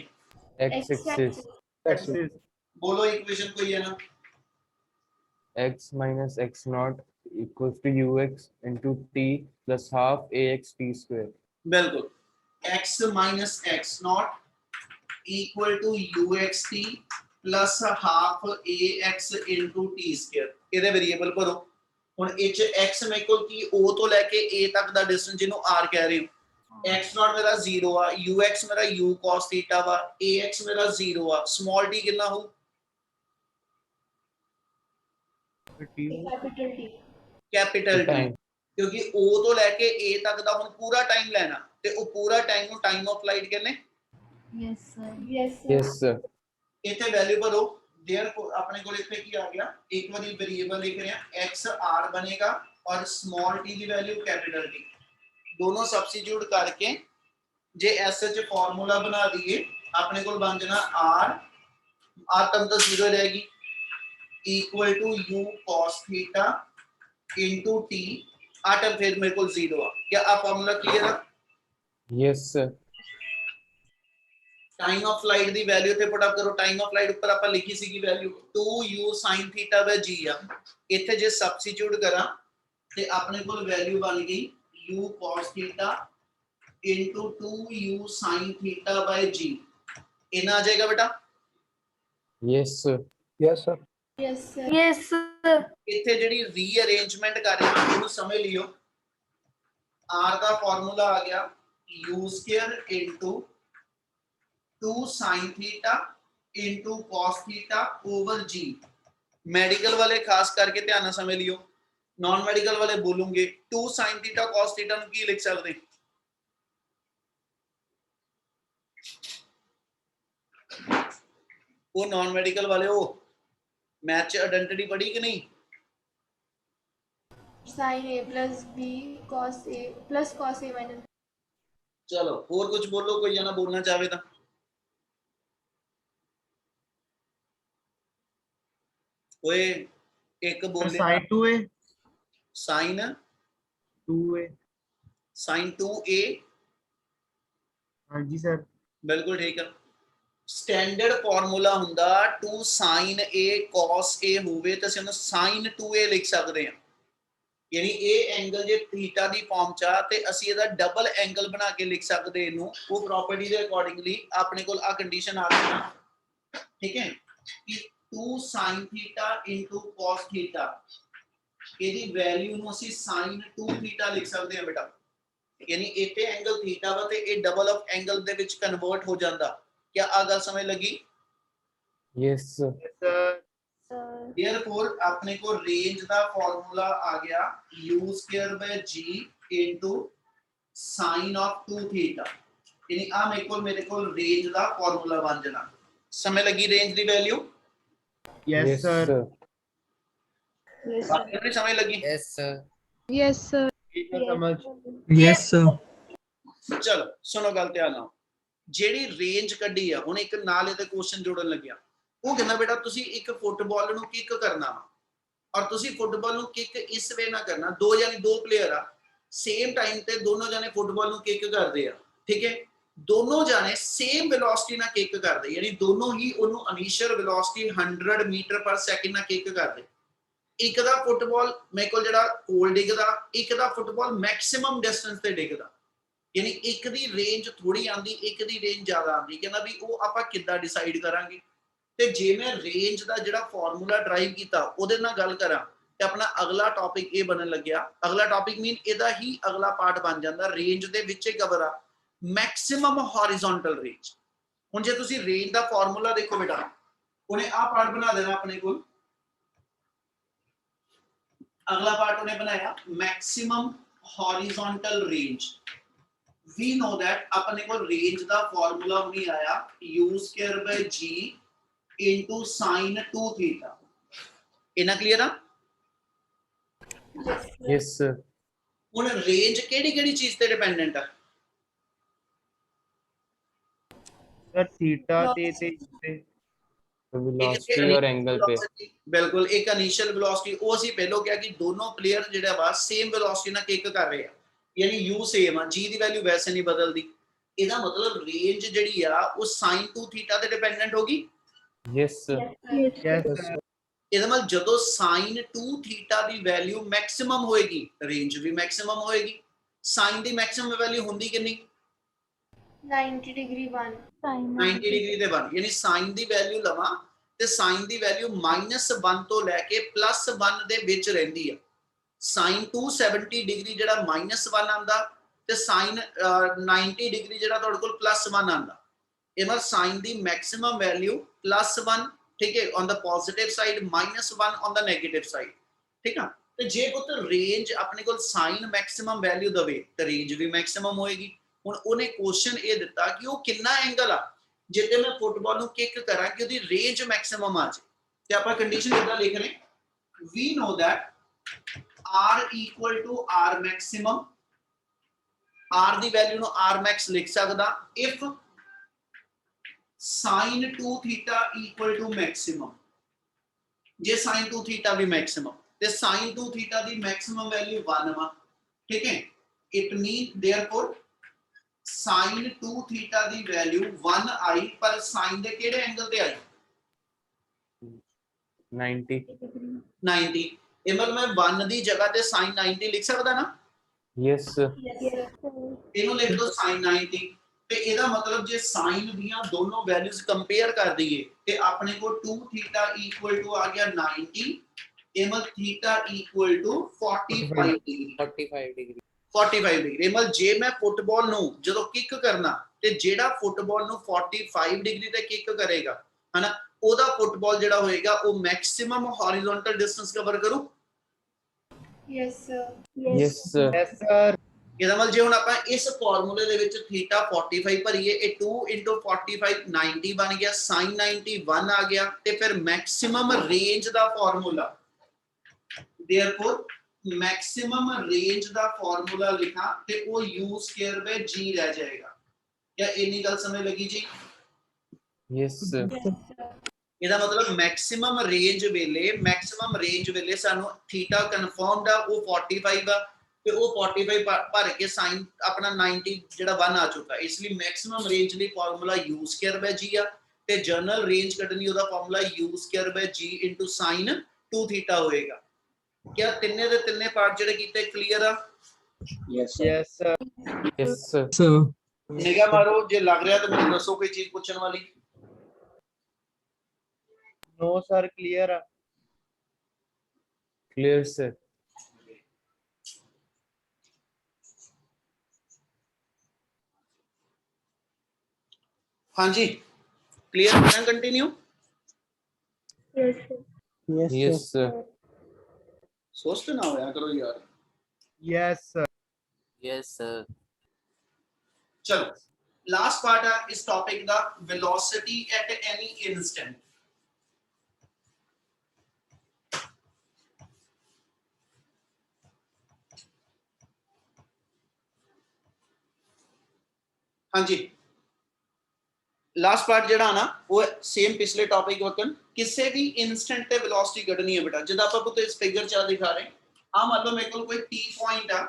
एक्स एक्सिस axis बोलो इक्वेशन कोई है ना x minus x naught equals to ux into t plus half ax t square बिल्कुल x minus x naught equal to uxt plus half ax into t square ਇਹਦੇ variable ਭਰੋ ਹੁਣ ਇਹ ਚ x ਮੇਰੇ ਕੋਲ ਕੀ o ਤੋਂ ਲੈ ਕੇ a ਤੱਕ ਦਾ ਡਿਸਟੈਂਸ ਜਿਹਨੂੰ r ਕਹਿ ਰਹੇ ਹੋ x naught ਮੇਰਾ 0 ਆ ux ਮੇਰਾ u cos theta ਵਾ ax ਮੇਰਾ 0 ਆ small t ਕਿੰਨਾ ਹੋ ਕੈਪੀਟਲ t ਕਿਉਂਕਿ o ਤੋਂ ਲੈ ਕੇ a ਤੱਕ ਦਾ ਹੁਣ ਪੂਰਾ ਟਾਈਮ ਲੈਣਾ ਤੇ ਉਹ ਪੂਰਾ ਟਾਈਮ ਨੂੰ ਟਾਈਮ ਆਫ ਫਲਾਈਟ ਕਹਿੰਦੇ यस सर ਇੱਥੇ ਵੈਲਿਊ ਭਰੋ देयरफॉर अपने को इथे की आ गया एक बार वेरिएबल लिख रहे हैं x r बनेगा और स्मॉल t की वैल्यू कैपिटल t दोनों सब्स्टिट्यूट करके जे s च फार्मूला बना दिए अपने को बन जाना r टर्म तो 0 रहेगी equal to u cos theta into t term फिर मेरे को 0 आ क्या आप फार्मूला क्लियर है yes sir time of flight दी वैल्यू थे पुट अप करो टाइम ऑफ फ्लाइट ऊपर आपा लिखी सी की value 2u sin theta by g आ इथे जे सब्स्टिट्यूट करा ते अपने को वैल्यू बन गई u cos theta into 2u sin theta by g इना आ जाएगा बेटा यस सर इथे जेडी रीअरेंजमेंट कर रहे हैं ਉਹਨੂੰ ਸਮਝ ਲਿਓ r ਦਾ ਫਾਰਮੂਲਾ ਆ ਗਿਆ u square into 2 sin theta into cos theta over g medical वाले खास करके ध्यान ਨਾਲ समझ लियो नॉन मेडिकल वाले बोलूंगे 2 sin थीटा cos थीटा ਨੂੰ ਕੀ ਲਿਖ ਸਕਦੇ ਉਹ नॉन मेडिकल वाले हो मैथ च आइडेंटिटी पढ़ी कि नहीं sin a plus b cos a plus cos a minus चलो और कुछ बोलो कोई जना बोलना चाहे तो ओए एक बोले sin 2a sign 2a sin 2a हाँ जी सर बिल्कुल ठीक है स्टैंडर्ड फार्मूला हुंदा 2 sin a cos a होवे तो ਅਸੀਂ ਉਹਨੂੰ sin 2a ਲਿਖ ਸਕਦੇ ਹਾਂ ਯਾਨੀ ਇਹ ਐਂਗਲ ਜੇ ਥੀਟਾ ਦੀ ਫਾਰਮ ਚ ਆ ਤੇ ਅਸੀਂ ਇਹਦਾ ਡਬਲ ਐਂਗਲ ਬਣਾ ਕੇ ਲਿਖ ਸਕਦੇ ਇਹਨੂੰ ਉਹ ਪ੍ਰੋਪਰਟੀ ਦੇ ਅਕੋਰਡਿੰਗਲੀ ਆਪਣੇ ਕੋਲ ਆ ਕੰਡੀਸ਼ਨ ਆ ਗਈ ਠੀਕ ਹੈ ਕਿ 2 sin theta into cos theta ਇਹਦੀ ਵੈਲਿਊ ਨੂੰ ਅਸੀਂ sin 2 थीटा ਲਿਖ ਸਕਦੇ ਹਾਂ ਬੇਟਾ ਯਾਨੀ ਇੱਥੇ ਐਂਗਲ ਥੀਟਾ ਵਾ ਤੇ ਇਹ ਡਬਲ ਆਫ ਐਂਗਲ ਦੇ ਵਿੱਚ ਕਨਵਰਟ ਹੋ ਜਾਂਦਾ ਕੀ ਆ ਗੱਲ ਸਮਝ ਲੱਗੀ यस सर देयरफॉर अपने को रेंज ਦਾ ਫਾਰਮੂਲਾ ਆ ਗਿਆ u² g into sin of 2 theta ਯਾਨੀ ਆ ਮੇਰੇ ਕੋਲ ਰੇਂਜ ਦਾ ਫਾਰਮੂਲਾ ਬਣ ਜਾਣਾ ਸਮਝ ਲੱਗੀ ਰੇਂਜ ਦੀ ਵੈਲਿਊ yes sir बाकी नहीं समझ लगी Yes, sir. ठीक है समझ Yes, sir. चलो सुनो गल ध्यान नाल जेडी रेंज कड्डी आ हुण एक नाल ਇਹਦੇ क्वेश्चन जोड़न ਲੱਗਿਆ ਉਹ ਕਹਿੰਦਾ ਬੇਟਾ ਤੁਸੀਂ ਇੱਕ ਫੁੱਟਬਾਲ ਨੂੰ ਕਿੱਕ ਕਰਨਾ ਔਰ ਤੁਸੀਂ ਫੁੱਟਬਾਲ ਨੂੰ ਕਿੱਕ ਇਸ ਵੇ ਨਾ ਕਰਨਾ ਦੋ ਪਲੇਅਰ ਆ ਸੇਮ ਟਾਈਮ ਤੇ ਦੋਨੋਂ ਜਾਨੇ ਫੁੱਟਬਾਲ ਨੂੰ ਕਿੱਕ ਕਰਦੇ ਆ ਠੀਕ ਹੈ दोनों जाने सेम वेलोसिटी ना किक करते यानी दोनों ही ਉਹਨੂੰ इनिशियल वेलोसिटी 100 मीटर पर सेकंड ना किक करते ਇੱਕ ਦਾ ਫੁੱਟਬਾਲ ਮੇਰੇ ਕੋਲ ਜਿਹੜਾ ਕੋਲ ਡਿੱਗਦਾ, ਇੱਕ ਦਾ ਫੁੱਟਬਾਲ ਮੈਕਸਿਮਮ ਡਿਸਟੈਂਸ ਤੇ ਡਿੱਗਦਾ, ਯਾਨੀ ਇੱਕ ਦੀ ਰੇਂਜ ਥੋੜੀ ਆਂਦੀ, ਇੱਕ ਦੀ ਰੇਂਜ ਜ਼ਿਆਦਾ ਆਂਦੀ। ਕਹਿੰਦਾ ਵੀ ਉਹ ਆਪਾਂ ਕਿੱਦਾਂ ਡਿਸਾਈਡ ਕਰਾਂਗੇ। ਤੇ ਜੇ ਮੈਂ ਰੇਂਜ ਦਾ ਜਿਹੜਾ ਫਾਰਮੂਲਾ ਡਰਾਈਵ ਕੀਤਾ ਉਹਦੇ ਨਾਲ ਗੱਲ ਕਰਾਂ ਤੇ ਆਪਣਾ ਅਗਲਾ ਟੌਪਿਕ ਇਹ ਬਣਨ ਲੱਗਿਆ, ਅਗਲਾ ਟੌਪਿਕ ਮੀਨ ਇਹਦਾ ਹੀ ਅਗਲਾ ਪਾਰਟ ਬਣ ਜਾਂਦਾ, ਰੇਂਜ ਦੇ ਵਿੱਚ ਹੀ ਕਵਰ ਆ ਮੈਕਸਿਮਮ ਹੌਰੀਜ਼ੌਂਟਲ ਰੇਂਜ। ਹੁਣ ਜੇ ਤੁਸੀਂ ਰੇਂਜ ਦਾ ਫਾਰਮੂਲਾ ਦੇਖੋ ਬੇਟਾ, ਉਹਨੇ ਆਹ ਪਾਰਟ ਬਣਾ ਦੇਣਾ ਆਪਣੇ ਕੋਲ, ਅਗਲਾ ਪਾर्ट उन्हें बनाया maximum horizontal range. We know that अपने को रेंज दा फार्मूला नहीं आया u square by g into sin 2 theta. इना क्लियर है? yes sir हुन रेंज केड़ी-केड़ी चीज ते डिपेंडेंट है? सर थीटा ते velocity और एंगल पे बिल्कुल एक इनिशियल वेलोसिटी, ਉਹ ਅਸੀਂ ਪਹਿਲਾਂ ਕਿਹਾ ਕਿ ਦੋਨੋਂ ਪਲੇਅਰ ਜਿਹੜਾ ਵਾ ਸੇਮ ਵੈਲੋਸਿਟੀ ਨਾਲ ਕਿਕ ਕਰ ਰਹੇ ਆ, ਯਾਨੀ u ਸੇਮ ਆ, g ਦੀ ਵੈਲਿਊ ਵੈਸੇ ਨਹੀਂ ਬਦਲਦੀ। ਇਹਦਾ ਮਤਲਬ ਰੇਂਜ ਜਿਹੜੀ ਆ ਉਹ sin 2 ਥੀਟਾ ਤੇ ਡਿਪੈਂਡੈਂਟ ਹੋਗੀ। yes sir यस सर ਇਹਦਾ ਮਤਲਬ ਜਦੋਂ sin 2 ਥੀਟਾ ਦੀ ਵੈਲਿਊ ਮੈਕਸਿਮਮ ਹੋਏਗੀ ਰੇਂਜ ਵੀ ਮੈਕਸਿਮਮ ਹੋਏਗੀ। sin ਦੀ ਮੈਕਸਿਮਮ ਵੈਲਿਊ ਹੁੰਦੀ ਕਿੰਨੀ? 90 डिग्री 1 90 डिग्री ਦੇ 1, ਯਾਨੀ sin ਦੀ ਵੈਲਿਊ ਲਵਾਂ ਤੇ sin ਦੀ ਵੈਲਿਊ -1 ਤੋਂ ਲੈ ਕੇ +1 ਦੇ ਵਿੱਚ ਰਹਿੰਦੀ ਆ। sin 270 ਡਿਗਰੀ ਜਿਹੜਾ -1 ਆਂਦਾ ਤੇ sin 90 ਡਿਗਰੀ ਜਿਹੜਾ ਤੁਹਾਡੇ ਕੋਲ +1 ਆਂਦਾ। ਇਹ ਮਤਲਬ sin ਦੀ ਮੈਕਸਿਮਮ ਵੈਲਿਊ +1, ਠੀਕ ਹੈ, on the positive side, -1 on the negative side, ਠੀਕ ਆ। ਤੇ ਜੇ ਪੁੱਤ ਰੇਂਜ ਆਪਣੇ ਕੋਲ sin ਮੈਕਸਿਮਮ ਵੈਲਿਊ ਦਵੇ ਤੇ ਰੇਂਜ ਵੀ ਮੈਕਸਿਮਮ ਹੋਏਗੀ। ਹੁਣ ਉਹਨੇ ਕੁਐਸਚਨ ਇਹ ਦਿੱਤਾ ਕਿ ਉਹ ਕਿੰਨਾ ਐਂਗਲ ਆ ਜਿੱਤੇ ਮੈਂ ਫੁੱਟਬਾਲ ਨੂੰ ਕਿਕ ਕਰਾਂ ਕਿ ਉਹਦੀ ਰੇਂਜ ਮੈਕਸਿਮਮ ਆ ਜਾਏ। ਤੇ ਆਪਾਂ ਕੰਡੀਸ਼ਨ ਇਦਾਂ ਲਿਖ ਰਹੇ, we know that r equal to r maximum, r ਦੀ ਵੈਲਿਊ ਨੂੰ r max ਲਿਖ ਸਕਦਾ if sin 2 theta equal to maximum। ਜੇ sin 2 theta ਵੀ ਮੈਕਸਿਮਮ ਤੇ sin 2 theta ਦੀ ਮੈਕਸਿਮਮ ਵੈਲਿਊ 1 ਵਾ, ਠੀਕ ਹੈ। It mean therefore sin 2 theta the value 1 ਆਈ, ਪਰ sin ਦੇ ਕਿਹੜੇ ਐਂਗਲ ਤੇ ਆਈ? 90 90। ਇਹ ਮਤਲਬ ਮੈਂ 1 ਦੀ ਜਗ੍ਹਾ ਤੇ sin 90 ਲਿਖ ਸਕਦਾ ਨਾ? yes sir ਇਹਨੂੰ ਲਿਖ ਦੋ sin 90। ਤੇ ਇਹਦਾ ਮਤਲਬ ਜੇ sin ਦੀਆਂ ਦੋਨੋਂ ਵੈਲਿਊਜ਼ ਕੰਪੇਅਰ ਕਰ ਦਈਏ ਤੇ ਆਪਣੇ ਕੋਲ 2 ਥੀਟਾ ਇਕੁਅਲ ਟੂ ਆ ਗਿਆ 90, ਇਹ ਮਤਲਬ theta equal to 45 degree. 45 degree. ਇਹ ਮਤਲਬ ਜੇ ਮੈਂ ਫੁੱਟਬਾਲ ਨੂੰ ਜਦੋਂ ਕਿਕ ਕਰਨਾ ਤੇ ਜਿਹੜਾ ਫੁੱਟਬਾਲ ਨੂੰ 45 ਡਿਗਰੀ ਤੇ ਕਿਕ ਕਰੇਗਾ ਹਨਾ, ਉਹਦਾ ਫੁੱਟਬਾਲ ਜਿਹੜਾ ਹੋਏਗਾ ਉਹ ਮੈਕਸਿਮਮ ਹੌਰੀਜ਼ੌਂਟਲ ਡਿਸਟੈਂਸ ਕਵਰ ਕਰੂ। yes sir yes sir yes sir ਇਹਦਾ ਮਤਲਬ ਜੇ ਹੁਣ ਆਪਾਂ ਇਸ ਫਾਰਮੂਲੇ ਦੇ ਵਿੱਚ ਥੀਟਾ 45 ਭਰੀਏ, ਇਹ 2 * 45 90 ਬਣ ਗਿਆ, sin 90 1 ਆ ਗਿਆ, ਤੇ ਫਿਰ ਮੈਕਸਿਮਮ ਰੇਂਜ ਦਾ ਫਾਰਮੂਲਾ, देयरफॉर मैक्सिमम रेंज ਦਾ ਫਾਰਮੂਲਾ ਲਿਖਾਂ ਤੇ ਉਹ u²/g ਰਹਿ ਜਾਏਗਾ। क्या ਇੰਨੀ ਗੱਲ ਸਮਝ ਲੱਗੀ ਜੀ? yes sir ਇਹਦਾ ਮਤਲਬ ਮੈਕਸਿਮਮ ਰੇਂਜ ਵੇਲੇ ਸਾਨੂੰ ਥੀਟਾ ਕਨਫਰਮਡ ਆ ਉਹ 45 ਆ ਤੇ ਉਹ 45 ਭਰ ਕੇ sin ਆਪਣਾ 90 ਜਿਹੜਾ 1 ਆ ਚੁੱਕਾ, ਇਸ ਲਈ ਮੈਕਸਿਮਮ ਰੇਂਜ ਲਈ ਫਾਰਮੂਲਾ u²/g ਆ ਤੇ ਜਨਰਲ ਰੇਂਜ ਕੱਢਣੀ ਉਹਦਾ ਫਾਰਮੂਲਾ u²/g * sin 2 ਥੀਟਾ ਹੋਏਗਾ। क्या ਤਿੰਨੇ ਦੇ ਤਿੰਨੇ ਪਾਰਟ ਜਿਹੜੇ ਕੀਤੇ ਕਲੀਅਰ ਆ? Yes sir yes sir So, ਨਿਗਾਹ ਮਾਰੋ, ਜੇ ਲੱਗ ਰਿਹਾ ਤਾਂ ਮੈਨੂੰ ਦੱਸੋ ਕੋਈ ਚੀਜ਼ ਪੁੱਛਣ ਵਾਲੀ। No sir clear clear sir हाँ जी क्लियर है, कंटिन्यू। yes sir सोच तो ना होया करो यार। यस सर yes sir चलो लास्ट पार्ट है इस टॉपिक का, वेलोसिटी एट एनी इंस्टेंट। हाँ जी लास्ट पार्ट ਜਿਹੜਾ ਨਾ ਉਹ ਸੇਮ ਪਿਛਲੇ ਟੌਪਿਕ ਵਕਨ ਕਿਸੇ ਵੀ ਇਨਸਟੈਂਟ ਤੇ ਵੈਲੋਸਿਟੀ ਕੱਢਣੀ ਹੈ ਬੇਟਾ। ਜਿੱਦਾਂ ਆਪਾਂ ਪੁੱਤ ਇਸ ਫਿਗਰ ਚ ਦਿਖਾ ਰਹੇ ਆ, ਮੰਨ ਲਓ ਮੇਰੇ ਕੋਲ ਕੋਈ ਟੀ ਪੁਆਇੰਟ ਆ,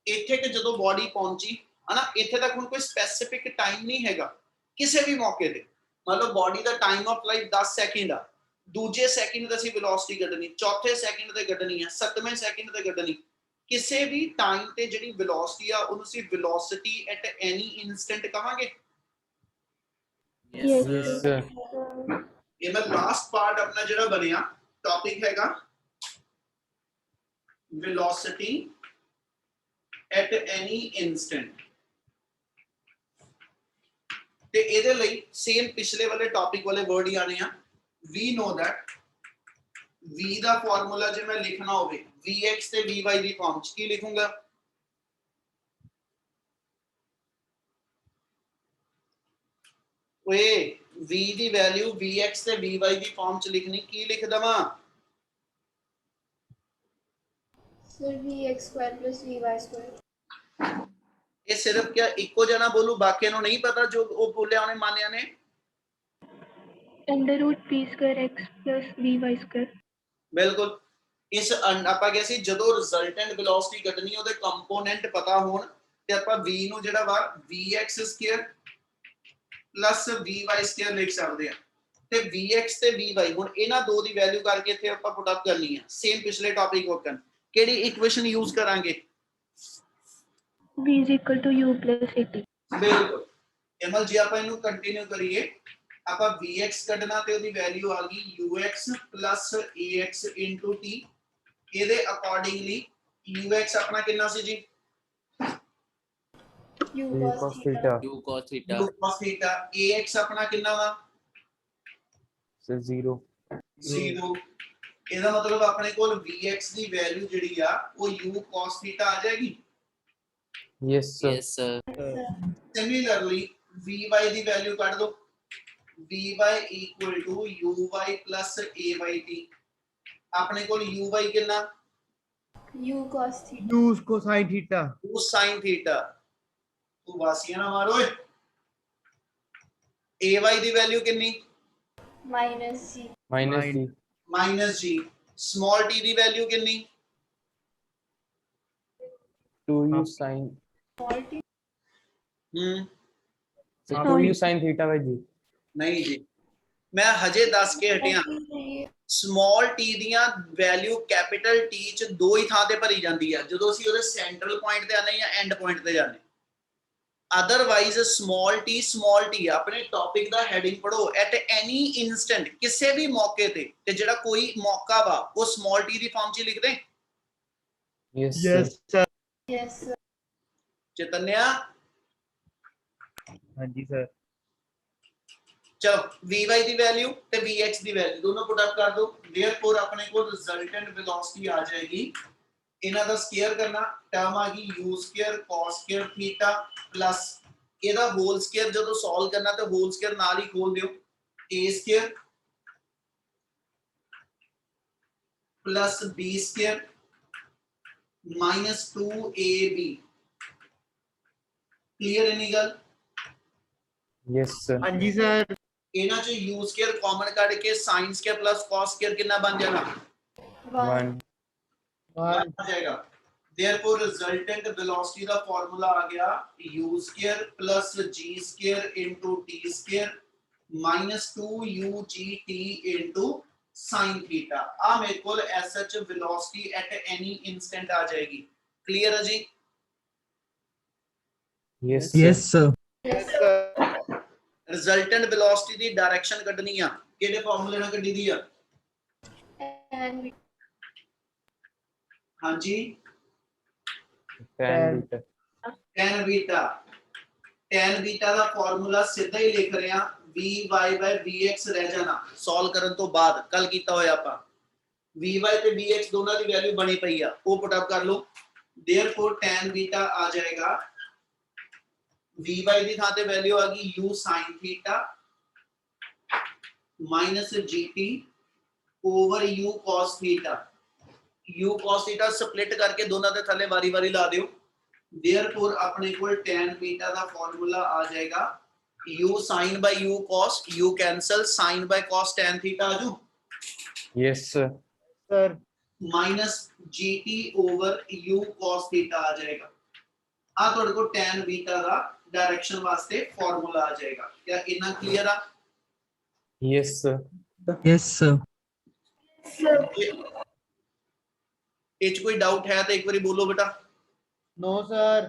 ਇੱਥੇ ਕਿ ਜਦੋਂ ਬਾਡੀ ਪਹੁੰਚੀ ਹਨਾ, ਇੱਥੇ ਤੱਕ ਹੁਣ ਕੋਈ ਸਪੈਸਿਫਿਕ ਟਾਈਮ ਨਹੀਂ ਹੈਗਾ ਕਿਸੇ ਵੀ ਮੌਕੇ ਤੇ। ਮੰਨ ਲਓ body the time of life 10 second ਆ, ਦੂਜੇ ਸੈਕਿੰਡ ਤੇ ਅਸੀਂ ਵੈਲੋਸਿਟੀ ਕੱਢਣੀ, ਚੌਥੇ ਸੈਕਿੰਡ ਤੇ ਕੱਢਣੀ ਹੈ, ਸੱਤਵੇਂ ਸੈਕਿੰਡ ਤੇ ਕੱਢਣੀ, ਕਿਸੇ ਵੀ ਟਾਈਮ ਤੇ ਜਿਹੜੀ ਵੈਲੋਸਿਟੀ ਆ ਉਹਨੂੰ ਅਸੀਂ ਵੈਲੋਸਿਟੀ ਐਟ ਐਨੀ ਇਨਸਟੈਂਟ ਕਹਾਂਗੇ। Yes. Yes, sir. ਇਹ ਮੈਂ ਲਾਸਟ ਪਾਰਟ ਆਪਣਾ ਜਿਹੜਾ ਬਣਿਆ ਟੌਪਿਕ ਹੈਗਾ velocity at any instant। ਤੇ ਇਹਦੇ ਲਈ ਸੇਮ ਪਿਛਲੇ ਵਾਲੇ ਟੌਪਿਕ ਵਾਲੇ ਵਰਡ ਹੀ ਆਣੇ ਆ। we know that v the formula ਜੇ ਮੈਂ ਲਿਖਣਾ ਹੋਵੇ vx ਤੇ vy ਦੀ ਫਾਰਮ ਚ ਕੀ ਲਿਖੂੰਗਾ? ਓਏ v ਦੀ ਵੈਲਿਊ vx ਤੇ vy ਦੀ ਫਾਰਮ ਚ ਲਿਖਣੀ, ਕੀ ਲਿਖ ਦਵਾਂ? Sir, vx square plus vy square। ਇਹ ਸਿਰਫ ਕਿਆ ਇੱਕੋ ਜਣਾ ਬੋਲੂ, ਬਾਕੀਆਂ ਨੂੰ ਨਹੀਂ ਪਤਾ ਜੋ ਉਹ ਬੋਲਿਆ ਉਹਨੇ ਮਾਨਿਆ ਨੇ? Under root p square x plus vy square। ਬਿਲਕੁਲ। ਇਸ ਆਪਾਂ ਕਿਹਾ ਸੀ ਜਦੋਂ ਰਿਜ਼ਲਟੈਂਟ ਵੈਲੋਸਿਟੀ ਕੱਢਣੀ ਉਹਦੇ ਕੰਪੋਨੈਂਟ ਪਤਾ ਹੋਣ ਤੇ ਆਪਾਂ v ਨੂੰ ਜਿਹੜਾ ਵਾ vx square plus vy square ਲਿਖ ਸਕਦੇ ਆ। ਤੇ vx ਤੇ vy ਹੁਣ ਇਹਨਾਂ ਦੋ ਦੀ ਵੈਲਿਊ ਕਰਕੇ ਇੱਥੇ ਆਪਾਂ ਪੁੱਟ ਅਪ ਕਰਨੀ ਆ ਸੇਮ ਪਿਛਲੇ ਟੌਪਿਕ ਵਕਨ। ਕਿਹੜੀ ਇਕੁਏਸ਼ਨ ਯੂਜ਼ ਕਰਾਂਗੇ? v is equal to u plus at। ਬਿਲਕੁਲ। ਐਮਲ ਜੀ ਆਪਾਂ ਇਹਨੂੰ ਕੰਟੀਨਿਊ ਕਰੀਏ, ਆਪਾਂ vx ਕੱਢਣਾ ਤੇ ਉਹਦੀ ਵੈਲਿਊ ਆ ਗਈ ux ax t। ਇਹਦੇ ਅਕੋਰਡਿੰਗਲੀ ux ਆਪਣਾ ਕਿੰਨਾ ਸੀ ਜੀ? u U cos cos theta। theta. u cos theta, u cos theta। ax ਆਪਣਾ ਕਿੰਨਾ ਵਾ? So 0. 0। ਇਹਦਾ ਮਤਲਬ ਆਪਣੇ ਕੋਲ vx ਦੀ ਵੈਲਿਊ ਜਿਹੜੀ ਆ ਉਹ u cos theta ਆ ਜਾਏਗੀ। Yes, sir. yes sir, similarly vy ਦੀ ਵੈਲਿਊ ਕੱਢ ਦੋ, vy equal to uy plus ayt। ਆਪਣੇ ਕੋਲ uy ਕਿੰਨਾ? u cos theta। use cosine theta। u sin theta। ਤੂੰ ਵਾਸੀਆਂ ਨਾ ਮਾਰ ਓਏ। ay ਦੀ ਵੈਲਿਊ ਕਿੰਨੀ? minus g। Minus c. Minus g। Small t ਦੀ ਵੈਲਿਊ ਕਿੰਨੀ? 2u sin. small t। So हाँ, 2u sin theta by g. ਨਹੀਂ ਜੀ, ਮੈਂ ਹਜੇ ਦੱਸ ਕੇ ਹਟਿਆ। ਸਮਾਲ t ਦੀਆਂ ਵੈਲਿਊ ਕੈਪੀਟਲ T ਚ ਦੋ ਹੀ ਥਾਂ ਤੇ ਭਰੀ ਜਾਂਦੀ ਆ, ਜਦੋਂ ਅਸੀਂ ਉਹਦੇ ਸੈਂਟਰਲ ਪੁਆਇੰਟ ਤੇ ਆਨੇ ਜਾਂ ਐਂਡ ਪੁਆਇੰਟ ਤੇ ਜਾਂਦੇ। ਅਦਰਵਾਈਜ਼ ਸਮਾਲ t ਆਪਣੇ ਟੌਪਿਕ ਦਾ ਹੈਡਿੰਗ ਪੜੋ, ਐਟ ਐਨੀ ਇਨਸਟੈਂਟ ਕਿਸੇ ਵੀ ਮੌਕੇ ਤੇ ਜਿਹੜਾ ਕੋਈ ਮੌਕਾ ਵਾ ਉਹ ਸਮਾਲ t ਦੀ ਫਾਰਮ ਚ ਹੀ ਲਿਖਦੇ। Yes, sir. yes sir। yes sir। ਚੇਤਨਿਆ ਹਾਂਜੀ ਸਰ। ਚਲੋ vy ਦੀ ਵੈਲਿਊ ਤੇ vx ਦੀ ਵੈਲਿਊ ਦੋਨੋਂ ਪੁੱਟ ਅਪ ਕਰ ਦੋ। देयरफॉर ਆਪਣੇ ਕੋਲ ਰਿਜ਼ਲਟੈਂਟ ਵੈਲੋਸਿਟੀ ਆ ਜਾਏਗੀ, ਇਹਨਾਂ ਦਾ ਸਕੁਅਰ ਕਰਨਾ, ਟਰਮ ਆ ਗਈ u square cos square theta plus ਇਹਦਾ ਹੋਲ ਸਕੁਅਰ ਜਦੋਂ ਸੋਲਵ ਕਰਨਾ ਤੇ ਹੋਲ ਸਕੁਅਰ ਨਾਲ ਹੀ ਖੋਲ ਦਿਓ, a square plus b square minus 2ab। Clear ਇਨੀ ਗੱਲ? Yes, sir. ਹਾਂਜੀ ਸਰ। ਇਹਨਾਂ ਚ u ਸਕੁਅਰ ਕਾਮਨ ਕੱਢ ਕੇ sin square plus cos square ਕਿੰਨਾ ਬਣ ਜਾਣਾ? 1. आ जाएगा। Therefore resultant velocity का formula आ गया u square plus g square into t square minus 2ugt into sin theta। आ मेरे को as such velocity at any instant आ जाएगी। Clear है जी? Yes, sir. Yes, sir. yes sir। Resultant velocity दी direction Katni आ, केड़े formula ना कटी दी आ? and हाँ जी Tan beta. tan beta। tan beta ਦਾ formula ਸਿੱਧਾ ਹੀ ਲਿਖ ਰਹੇ ਆ, vy vx ਰਹਿ ਜਾਣਾ ਸੋਲਵ ਕਰਨ ਤੋਂ ਬਾਅਦ, ਕੱਲ ਕੀਤਾ ਹੋਇਆ ਆਪਾਂ। vy ਤੇ vx ਦੋਨਾਂ ਦੀ ਵੈਲਿਊ ਬਣੀ ਪਈ ਆ, ਉਹ ਪੁੱਟ ਅਪ ਕਰ ਲਓ। therefore tan beta ਆ ਜਾਏਗਾ vy ਦੀ ਥਾਂ ਤੇ ਵੈਲਿਊ ਆ ਗਈ u sin theta minus gt over u cos theta। u cos theta split ਕਰਕੇ ਦੋਨਾਂ ਦੇ ਥੱਲੇ ਵਾਰੀ-ਵਾਰੀ ਲਾ ਦਿਓ। therefore ਆਪਣੇ ਕੋਲ tan beta ਦਾ ਫਾਰਮੂਲਾ ਆ ਜਾਏਗਾ u sin by u cos, u cancel, sin by cos tan theta ਆਜੂ Yes, sir. Sir minus gt over u cos theta ਆ ਜਾਏਗਾ। ਆ ਤੁਹਾਡੇ ਕੋਲ tan beta ਦਾ डायरेक्शन वास्ते फार्मूला आ जाएगा। क्या इतना क्लियर आ? Yes, sir. Yes, sir. ਇਹ 'ਚ ਕੋਈ ਡਾਊਟ ਹੈ ਤਾਂ ਇੱਕ ਵਾਰੀ ਬੋਲੋ ਬੇਟਾ। No sir.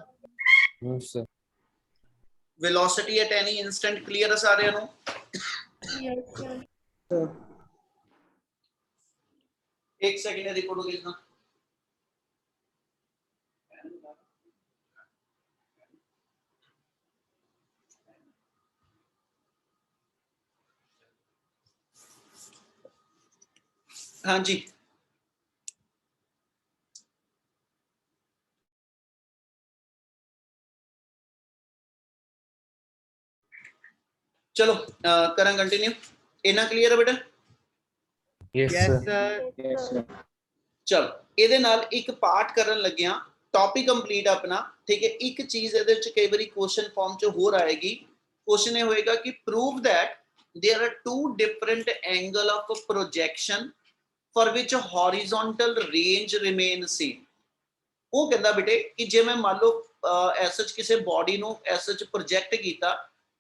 No, sir. velocity at any instant clear ਹੈ ਸਾਰਿਆਂ ਨੂੰ? Yes, sir. एक सेकंड रिकॉर्ड हो गया। हाँ जी, चलो करा कंटिन्यू। इना क्लियर है बेटा? Yes, yes sir. सर। चलो ਇਹਦੇ ਨਾਲ ਇੱਕ ਪਾਰਟ ਕਰਨ ਲੱਗਿਆ, ਟੌਪਿਕ ਕੰਪਲੀਟ ਆਪਣਾ, ਠੀਕ ਹੈ। ਇੱਕ ਚੀਜ਼ ਇਹਦੇ ਵਿੱਚ ਕਈ ਵਾਰੀ ਕੁਐਸਚਨ ਫਾਰਮ 'ਚ ਹੋਰ ਆਏਗੀ। ਕੁਐਸਚਨ ਇਹ ਹੋਏਗਾ ਕਿ prove that there are two different angle of projection for which horizontal range remain same। ਉਹ ਕਹਿੰਦਾ ਬੇਟੇ ਕਿ ਜੇ ਮੈਂ ਮੰਨ ਲਓ ਐਸਐਚ ਕਿਸੇ ਬਾਡੀ ਨੂੰ ਐਸਐਚ ਪ੍ਰੋਜੈਕਟ ਕੀਤਾ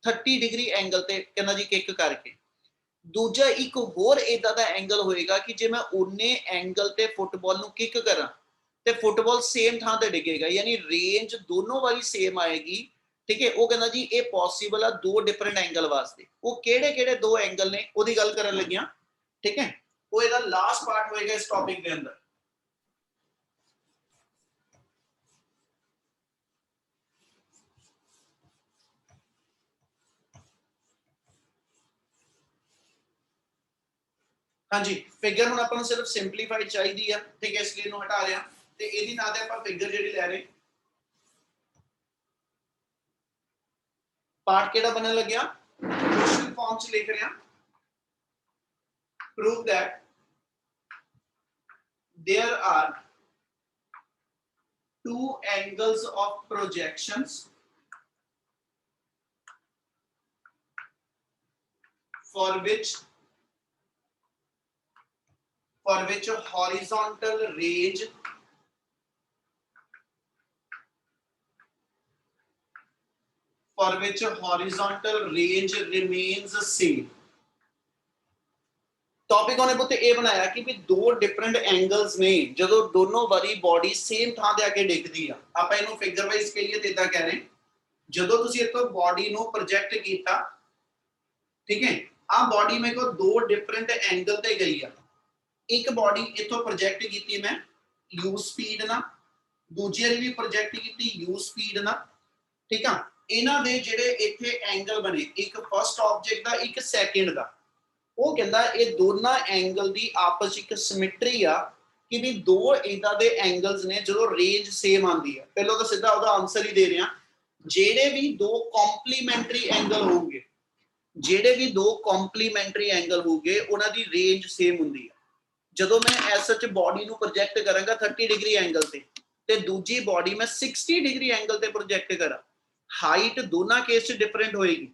30 ਡਿਗਰੀ ਐਂਗਲ ਤੇ, ਕਹਿੰਦਾ ਜੀ ਕਿੱਕ ਕਰਕੇ। ਦੂਜਾ ਇੱਕ ਹੋਰ ਇਦਾਂ ਦਾ ਐਂਗਲ ਹੋਏਗਾ ਕਿ ਜੇ ਮੈਂ ਉਨੇ ਐਂਗਲ ਤੇ ਫੁੱਟਬਾਲ ਨੂੰ ਕਿੱਕ ਕਰਾਂ ਤੇ ਫੁੱਟਬਾਲ ਸੇਮ ਥਾਂ ਤੇ ਡਿੱਗੇਗਾ, ਯਾਨੀ ਰੇਂਜ ਦੋਨੋਂ ਵਾਰੀ ਸੇਮ ਆਏਗੀ, ਠੀਕ ਹੈ। ਉਹ ਕਹਿੰਦਾ ਜੀ ਇਹ ਪੋਸੀਬਲ ਆ ਦੋ ਡਿਫਰੈਂਟ ਐਂਗਲ ਵਾਸਤੇ। ਉਹ ਕਿਹੜੇ ਕਿਹੜੇ ਦੋ ਐਂਗਲ ਨੇ ਉਹਦੀ ਗੱਲ ਕਰਨ ਲੱਗਿਆ, ਠੀਕ ਹੈ। ਉਹ ਇਹਦਾ ਲਾਸਟ ਪਾਰਟ ਹੋਏਗਾ ਇਸ ਟੌਪਿਕ ਦੇ ਅੰਦਰ। हाँ जी, फिगर हुण आपां नूं सिर्फ सिंपलीफाइड चाहिदी है, ठीक है, इसलिए इहनूं हटा रहे हैं ते इहदी नाल ते आपां फिगर जिहड़ी लै रहे पार्ट किहड़ा बनन लग्या, क्वेश्चन फॉर्म च लिख रहे हैं। Prove that there are two angles of projections for which horizontal range remains same। Topic ਉਹਨੇ ਪੁੱਤ ਇਹ ਬਣਾਇਆ ਕਿ ਵੀ ਦੋ ਡਿਫਰੈਂਟ ਐਂਗਲਸ ਨੇ ਜਦੋਂ ਦੋਨੋਂ ਵਾਰੀ ਬਾਡੀ ਸੇਮ ਥਾਂ ਤੇ ਆ ਕੇ ਡਿੱਗਦੀ ਆ। ਆਪਾਂ ਇਹਨੂੰ ਫਿਗਰ ਵਾਈਜ਼ ਕਹੀਏ ਤੇ ਇਦਾਂ ਕਹਿ ਰਹੇ, ਜਦੋਂ ਤੁਸੀਂ ਇਤੋਂ ਬਾਡੀ ਨੂੰ ਪ੍ਰੋਜੈਕਟ ਕੀਤਾ, ਠੀਕ ਹੈ, ਆ ਬਾਡੀ ਮੇਰੇ ਕੋਲ ਦੋ ਡਿਫਰੈਂਟ ਐਂਗਲ ਤੇ ਗਈ ਆ। ਇੱਕ ਬਾਡੀ ਇਥੋਂ ਪ੍ਰੋਜੈਕਟ ਕੀਤੀ ਮੈਂ ਯੂ ਸਪੀਡ ਨਾਲ, ਦੂਜੀ ਵਾਲੀ ਵੀ ਪ੍ਰੋਜੈਕਟ ਕੀਤੀ ਯੂ ਸਪੀਡ ਨਾਲ, ਠੀਕ ਆ। ਇਹਨਾਂ ਦੇ ਜਿਹੜੇ ਇੱਥੇ ਐਂਗਲ ਬਣੇ, ਇੱਕ ਫਸਟ ਆਬਜੈਕਟ ਦਾ, ਇੱਕ ਸੈਕਿੰਡ ਦਾ, ਉਹ ਕਹਿੰਦਾ ਇਹ ਦੋਨਾਂ ਐਂਗਲ ਦੀ ਆਪਸ ਵਿੱਚ ਇੱਕ ਸਿਮੈਟਰੀ ਆ ਕਿ ਵੀ ਦੋ ਇਦਾਂ ਦੇ ਐਂਗਲਸ ਨੇ ਜਦੋਂ ਰੇਂਜ ਸੇਮ ਆਂਦੀ ਹੈ। ਪਹਿਲਾਂ ਤਾਂ ਸਿੱਧਾ ਉਹਦਾ ਆਨਸਰ ਹੀ ਦੇ ਰਿਹਾ, ਜਿਹੜੇ ਵੀ ਦੋ ਕੰਪਲੀਮੈਂਟਰੀ ਐਂਗਲ ਹੋਣਗੇ, ਜਿਹੜੇ ਵੀ ਦੋ ਕੰਪਲੀਮੈਂਟਰੀ ਐਂਗਲ ਹੋਣਗੇ ਉਹਨਾਂ ਦੀ ਰੇਂਜ ਸੇਮ ਹੁੰਦੀ ਹੈ। ਜਦੋਂ ਮੈਂ ਐਸ ਸੱਚ ਬਾਡੀ ਨੂੰ ਪ੍ਰੋਜੈਕਟ ਕਰਾਂਗਾ 30 ਡਿਗਰੀ ਐਂਗਲ ਤੇ ਦੂਜੀ ਬਾਡੀ ਮੈਂ 60 ਡਿਗਰੀ ਐਂਗਲ ਤੇ ਪ੍ਰੋਜੈਕਟ ਕਰਾਂ, ਹਾਈਟ ਦੋਨਾਂ ਕੇਸ 'ਚ ਡਿਫਰੈਂਟ ਹੋਏਗੀ।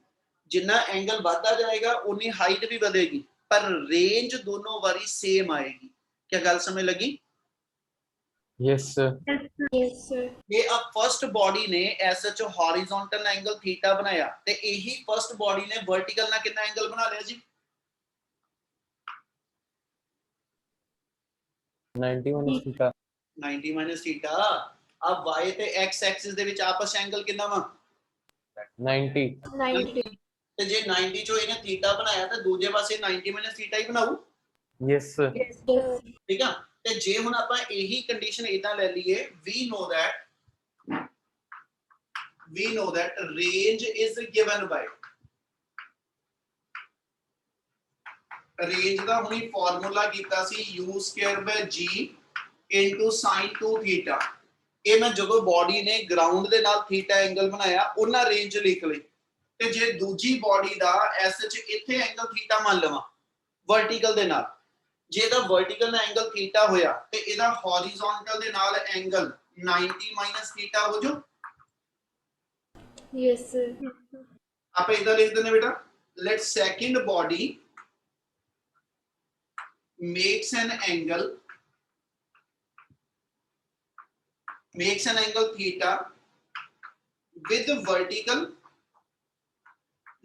जिन्ना एंगल बढ़ता जाएगा उन्नी हाइट भी बढ़ेगी, पर रेंज दोनों बारी सेम आएगी। क्या गल समझ लगी? Yes, sir. Yes, sir. ये अब फर्स्ट बॉडी ने ऐसा जो हॉरिजॉन्टल एंगल थीटा बनाया ते यही फर्स्ट बॉडी ने वर्टिकल ना कितना एंगल बना लिया जी? 90 minus theta. 90 minus theta. अब y ते x एक्सिस दे विच आपस एंगल कितना वा? 90. 90. ਤੇ ਜੇ 90 ਚੋਂ ਇਹਨੇ ਥੀਟਾ ਬਣਾਇਆ ਤਾਂ ਦੂਜੇ ਪਾਸੇ 90 ਮਾਈਨਸ ਥੀਟਾ ਹੀ ਬਣਾਉ। Yes, sir. Yes, sir. ਠੀਕ ਆ। ਤੇ ਜੇ ਹੁਣ ਆਪਾਂ ਇਹੀ ਕੰਡੀਸ਼ਨ ਇਦਾਂ ਲੈ ਲਈਏ, we know that range is given by range ਦਾ ਹੁਣੀ ਫਾਰਮੂਲਾ ਕੀਤਾ ਸੀ u²g sin 2 ਥੀਟਾ। ਇਹ ਮੈਂ ਜਦੋਂ ਬਾਡੀ ਨੇ ਗਰਾਊਂਡ ਦੇ ਨਾਲ ਥੀਟਾ ਐਂਗਲ ਬਣਾਇਆ ਉਹਨਾਂ ਰੇਂਜ ਲਿਖ ਲਈ। ਤੇ ਜੇ ਦੂਜੀ ਬਾਡੀ ਦਾ ਐਸ ਚ ਇੱਥੇ ਐਂਗਲ ਥੀਟਾ ਮੰਨ ਲਵਾਂ ਵਰਟੀਕਲ ਦੇ ਨਾਲ, ਜੇ ਇਹਦਾ ਵਰਟੀਕਲ ਨਾਲ ਐਂਗਲ ਥੀਟਾ ਹੋਇਆ ਤੇ ਇਹਦਾ ਹੌਰੀਜ਼ੌਂਟਲ ਦੇ ਨਾਲ ਐਂਗਲ 90 ਮਾਈਨਸ ਥੀਟਾ ਹੋ ਜਾਊ। Yes, sir. ਆਪਾਂ ਇਦਾਂ ਲਿਖ ਦਿੰਦੇ ਬੇਟਾ, let second body makes an angle theta with vertical,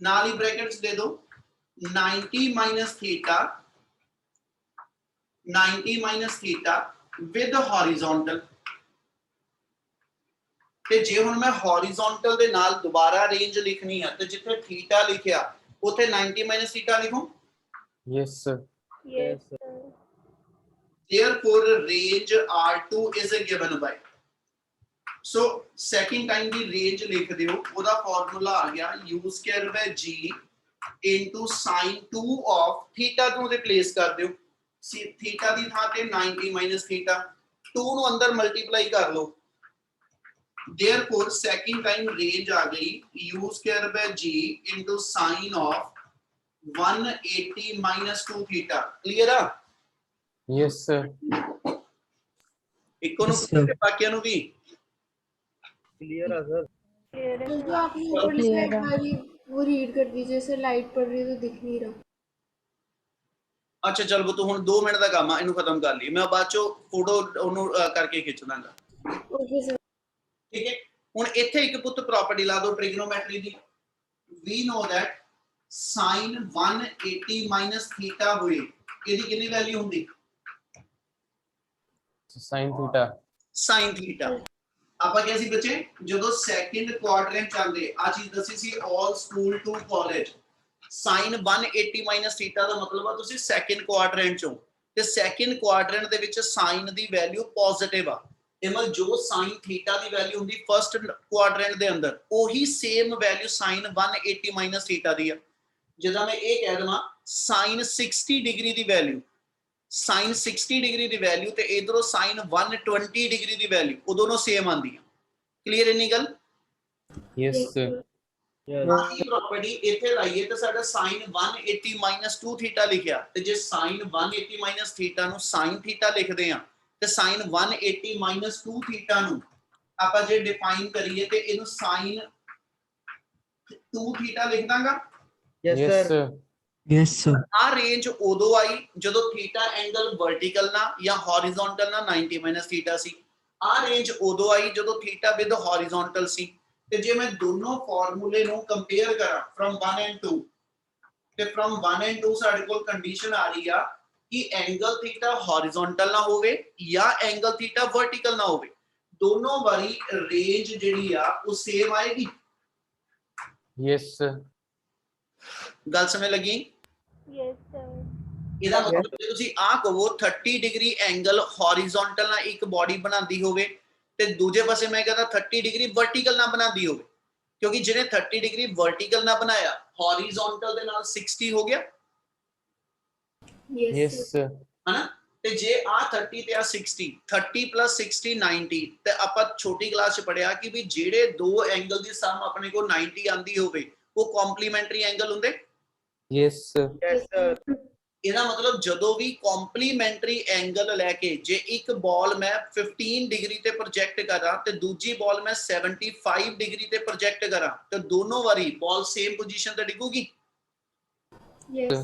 नाल ही ब्रैकेट्स दे दो 90 minus theta 90 minus theta with horizontal ਤੇ ਜੇ ਹੁਣ ਮੈਂ horizontal ਦੇ ਨਾਲ ਦੁਬਾਰਾ ਰੇਂਜ ਲਿਖਣੀ ਹੈ ਤੇ ਜਿੱਥੇ ਥੀਟਾ ਲਿਖਿਆ ਉੱਥੇ 90 minus theta ਲਿਖੂੰ Yes, sir. Yes, sir. sir. therefore range R2 is given by so second time the range ਲਿਖ ਦਿਓ ਉਹਦਾ ਫਾਰਮੂਲਾ ਆ ਗਿਆ u square by g into sin 2 of theta ਨੂੰ ਰਿਪਲੇਸ ਕਰ ਦਿਓ ਥੀਟਾ ਦੀ ਥਾਂ ਤੇ 90 minus theta 2 ਨੂੰ ਅੰਦਰ ਮਲਟੀਪਲਾਈ ਕਰ ਲਓ therefore second time range आ गई u square by g into sin of 180 minus 2 theta clear है Yes, sir. इको नु पूछे बाकियां नु भी क्लियर है सर? Clear है, तो sir. आपने ऊपर लिखा है, एक बारी वो रीड कर दीजिए सर, लाइट पड़ रही है तो दिख नहीं रहा। अच्छा चल वो तो हुन 2 मिनट दा काम है इनु खत्म कर ली मैं बाद चो फोटो ओनु करके खिंच दांगा ओके सर। ठीक है हुन इथे एक पुੱਤ प्रॉपर्टी ला दो trigonometry the we know that sin 180 minus theta होए ਇਹਦੀ ਕਿੰਨੀ ਵੈਲਿਊ ਹੁੰਦੀ Sin theta. sin theta ਆਪਾਂ ਕਿਹਾ ਸੀ ਬੱਚੇ ਜਦੋਂ ਸੈਕਿੰਡ ਕੁਆਡਰੈਂਟ ਚੱਲਦੇ ਆ ਚੀਜ਼ ਦੱਸੀ ਸੀ all school to college sin 180 minus theta ਦਾ ਮਤਲਬ ਆ ਤੁਸੀਂ ਸੈਕਿੰਡ ਕੁਆਡਰੈਂਟ ਚੋਂ ਤੇ ਸੈਕਿੰਡ ਕੁਆਡਰੈਂਟ ਦੇ ਵਿੱਚ sin ਦੀ ਵੈਲਿਊ ਪੋਜ਼ਿਟਿਵ ਆ ਇਹ ਮਤਲਬ ਜੋ sin theta ਦੀ ਵੈਲਿਊ ਹੁੰਦੀ ਫਰਸਟ ਕੁਆਡਰੈਂਟ ਦੇ ਅੰਦਰ ਉਹੀ same value sin 180 minus theta ਦੀ ਆ ਜਦੋਂ ਮੈਂ ਇਹ ਕਹਿ ਦਵਾਂ sin 60 ਡਿਗਰੀ ਦੀ ਵੈਲਿਊ sin 60 डिग्री ਦੀ ਵੈਲਿਊ ਤੇ ਇਧਰੋਂ sin 120 ਡਿਗਰੀ ਦੀ ਵੈਲਿਊ ਉਹ ਦੋਨੋਂ ਸੇਮ ਆਂਦੀਆਂ ਕਲੀਅਰ ਇਨੀ ਗੱਲ Yes, sir. Yes. ਬਾਕੀ ਪ੍ਰੋਪਰਟੀ ਇੱਥੇ ਲਾਈਏ ਤਾਂ ਸਾਡਾ sin 180 2 ਥੀਟਾ ਲਿਖਿਆ ਤੇ ਜੇ sin 180 ਥੀਟਾ ਨੂੰ sin ਥੀਟਾ ਲਿਖਦੇ ਆ ਤੇ sin 180 2 ਥੀਟਾ ਨੂੰ ਆਪਾਂ ਜੇ ਡਿਫਾਈਨ ਕਰੀਏ ਤੇ ਇਹਨੂੰ sin 2 ਥੀਟਾ ਲਿਖ ਦਾਂਗਾ Yes, Yes, sir. sir. Yes, sir. ਆ ਰੇਂਜ ਉਦੋਂ ਆਈ ਜਦੋਂ ਥੀਟਾ ਐਂਗਲ ਵਰਟੀਕਲ ਨਾਲ ਜਾਂ ਹੌਰੀਜ਼ੌਂਟਲ ਨਾਲ 90 ਥੀਟਾ ਸੀ ਆ ਰੇਂਜ ਉਦੋਂ ਆਈ ਜਦੋਂ ਥੀਟਾ ਵਿਦ ਹੌਰੀਜ਼ੌਂਟਲ ਸੀ ਤੇ ਜੇ ਮੈਂ ਦੋਨੋਂ ਫਾਰਮੂਲੇ ਨੂੰ ਕੰਪੇਅਰ ਕਰਾਂ ਫਰਮ 1 ਐਂਡ 2 ਤੇ ਫਰਮ 1 ਐਂਡ 2 ਸਾਡੇ ਕੋਲ ਕੰਡੀਸ਼ਨ ਆ ਰਹੀ ਆ ਕਿ ਐਂਗਲ ਥੀਟਾ ਹੌਰੀਜ਼ੌਂਟਲ ਨਾ ਹੋਵੇ ਜਾਂ ਐਂਗਲ ਥੀਟਾ ਵਰਟੀਕਲ ਨਾ ਹੋਵੇ ਦੋਨੋਂ ਵਾਰੀ ਰੇਂਜ ਜਿਹੜੀ ਆ ਉਹ ਸੇਮ ਆਏਗੀ Yes, sir. ਗੱਲ ਸਮਝ ਲੱਗੀ Yes, sir. ਇਹਦਾ ਮਤਲਬ ਜੇ ਤੁਸੀਂ ਆ ਕਹੋ 30 ਡਿਗਰੀ ਐਂਗਲ ਹੌਰੀਜ਼ੌਂਟਲ ਨਾਲ ਇੱਕ ਬਾਡੀ ਬਣਾਉਂਦੀ ਹੋਵੇ ਤੇ ਦੂਜੇ ਪਾਸੇ ਮੈਂ ਕਹਿੰਦਾ 30 ਡਿਗਰੀ ਵਰਟੀਕਲ ਨਾਲ ਬਣਾਉਂਦੀ ਹੋਵੇ ਕਿਉਂਕਿ ਜਿਹਨੇ 30 ਡਿਗਰੀ ਵਰਟੀਕਲ ਨਾਲ ਬਣਾਇਆ ਹੌਰੀਜ਼ੌਂਟਲ ਦੇ ਨਾਲ 60 ਹੋ ਗਿਆ Yes, sir. ਹਨਾ ਤੇ ਜੇ ਆ 30 ਤੇ ਆ 60 30 plus 60 90 ਤੇ ਆਪਾਂ ਛੋਟੀ ਕਲਾਸ ਚ ਪੜਿਆ ਕਿ ਵੀ ਜਿਹੜੇ ਦੋ ਐਂਗਲ ਦੀ ਸਮ ਆਪਣੇ ਕੋਲ 90 ਆਂਦੀ ਹੋਵੇ ਉਹ ਕੰਪਲੀਮੈਂਟਰੀ ਐਂਗਲ ਹੁੰਦੇ Yes, sir. Yes, sir. ਇਹਦਾ ਮਤਲਬ ਜਦੋਂ ਵੀ ਕੰਪਲੀਮੈਂਟਰੀ ਐਂਗਲ ਲੈ ਕੇ ਜੇ ਇੱਕ ਬਾਲ ਮੈਂ 15 ਡਿਗਰੀ ਤੇ ਪ੍ਰੋਜੈਕਟ ਕਰਾਂ ਤੇ ਦੂਜੀ ਬਾਲ ਮੈਂ 75 ਡਿਗਰੀ ਤੇ ਪ੍ਰੋਜੈਕਟ ਕਰਾਂ ਤੇ ਦੋਨੋਂ ਵਾਰੀ ਬਾਲ ਸੇਮ ਪੋਜੀਸ਼ਨ ਤੇ ਡਿੱਗੂਗੀ Yes.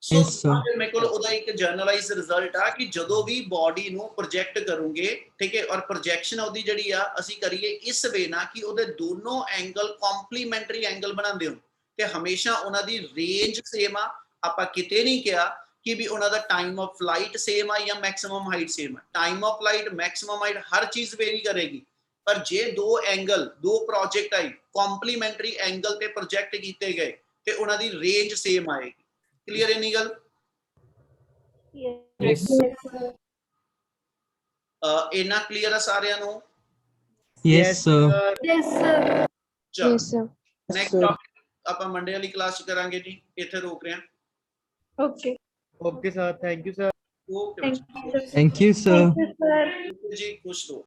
ਸੋ Yes, sir. ਮੇਰੇ ਕੋਲ ਉਹਦਾ ਇੱਕ ਜਨਰਲਾਈਜ਼ ਰਿਜ਼ਲਟ ਆ ਕਿ ਜਦੋਂ ਵੀ ਬਾਡੀ ਨੂੰ ਪ੍ਰੋਜੈਕਟ ਕਰੋਗੇ ਠੀਕ ਹੈ ਔਰ ਪ੍ਰੋਜੈਕਸ਼ਨ ਉਹਦੀ ਜਿਹੜੀ ਆ ਅਸੀਂ ਕਰੀਏ ਇਸ ਵੇ ਨਾਲ ਕਿ ਉਹਦੇ ਦੋਨੋਂ ਐਂਗਲ ਕੰਪਲੀਮੈਂਟਰੀ ਐਂਗਲ ਬਣਾਉਂਦੇ ਹੋ ਤੇ ਹਮੇਸ਼ਾ ਉਹਨਾਂ ਦੀ ਰੇਂਜ ਸੇਮ ਆ ਆਪਾਂ ਕਿਤੇ ਨਹੀਂ ਕਿਹਾ ਕਿ ਵੀ ਉਹਨਾਂ ਦਾ ਟਾਈਮ ਆਫ ਫਲਾਈਟ ਸੇਮ ਆ ਜਾਂ ਮੈਕਸਿਮਮ ਹਾਈਟ ਸੇਮ ਆ time of flight maximum height ਹਰ ਚੀਜ਼ ਵੇਰੀ ਕਰੇਗੀ ਪਰ ਜੇ ਦੋ ਐਂਗਲ ਦੋ ਪ੍ਰੋਜੈਕਟ ਆਈ ਕੰਪਲੀਮੈਂਟਰੀ ਐਂਗਲ ਤੇ ਪ੍ਰੋਜੈਕਟ ਕੀਤੇ ਗਏ ਤੇ ਉਹਨਾਂ ਦੀ ਰੇਂਜ ਸੇਮ ਆਏਗੀ ਕਲੀਅਰ ਇਨੀ ਗੱਲ Yes. Yes. Yes, sir. ਇਹਨਾਂ ਕਲੀਅਰ ਆ ਸਾਰਿਆਂ ਨੂੰ Yes, sir. Yes, sir. ਚਲੋ Yes, sir. ਨੈਕਸਟ ਟਾਪਿਕ ਆਪਾਂ ਮੰਡੇ ਵਾਲੀ ਕਲਾਸ ਚ ਕਰਾਂਗੇ ਜੀ ਇੱਥੇ ਰੋਕ ਰਹੇ ਹਾਂ Okay. Okay, sir. Thank you, sir. Okay Thank you. Thank you, sir. Thank you, sir. ਜੀ ਖੁਸ਼ ਰਹੋ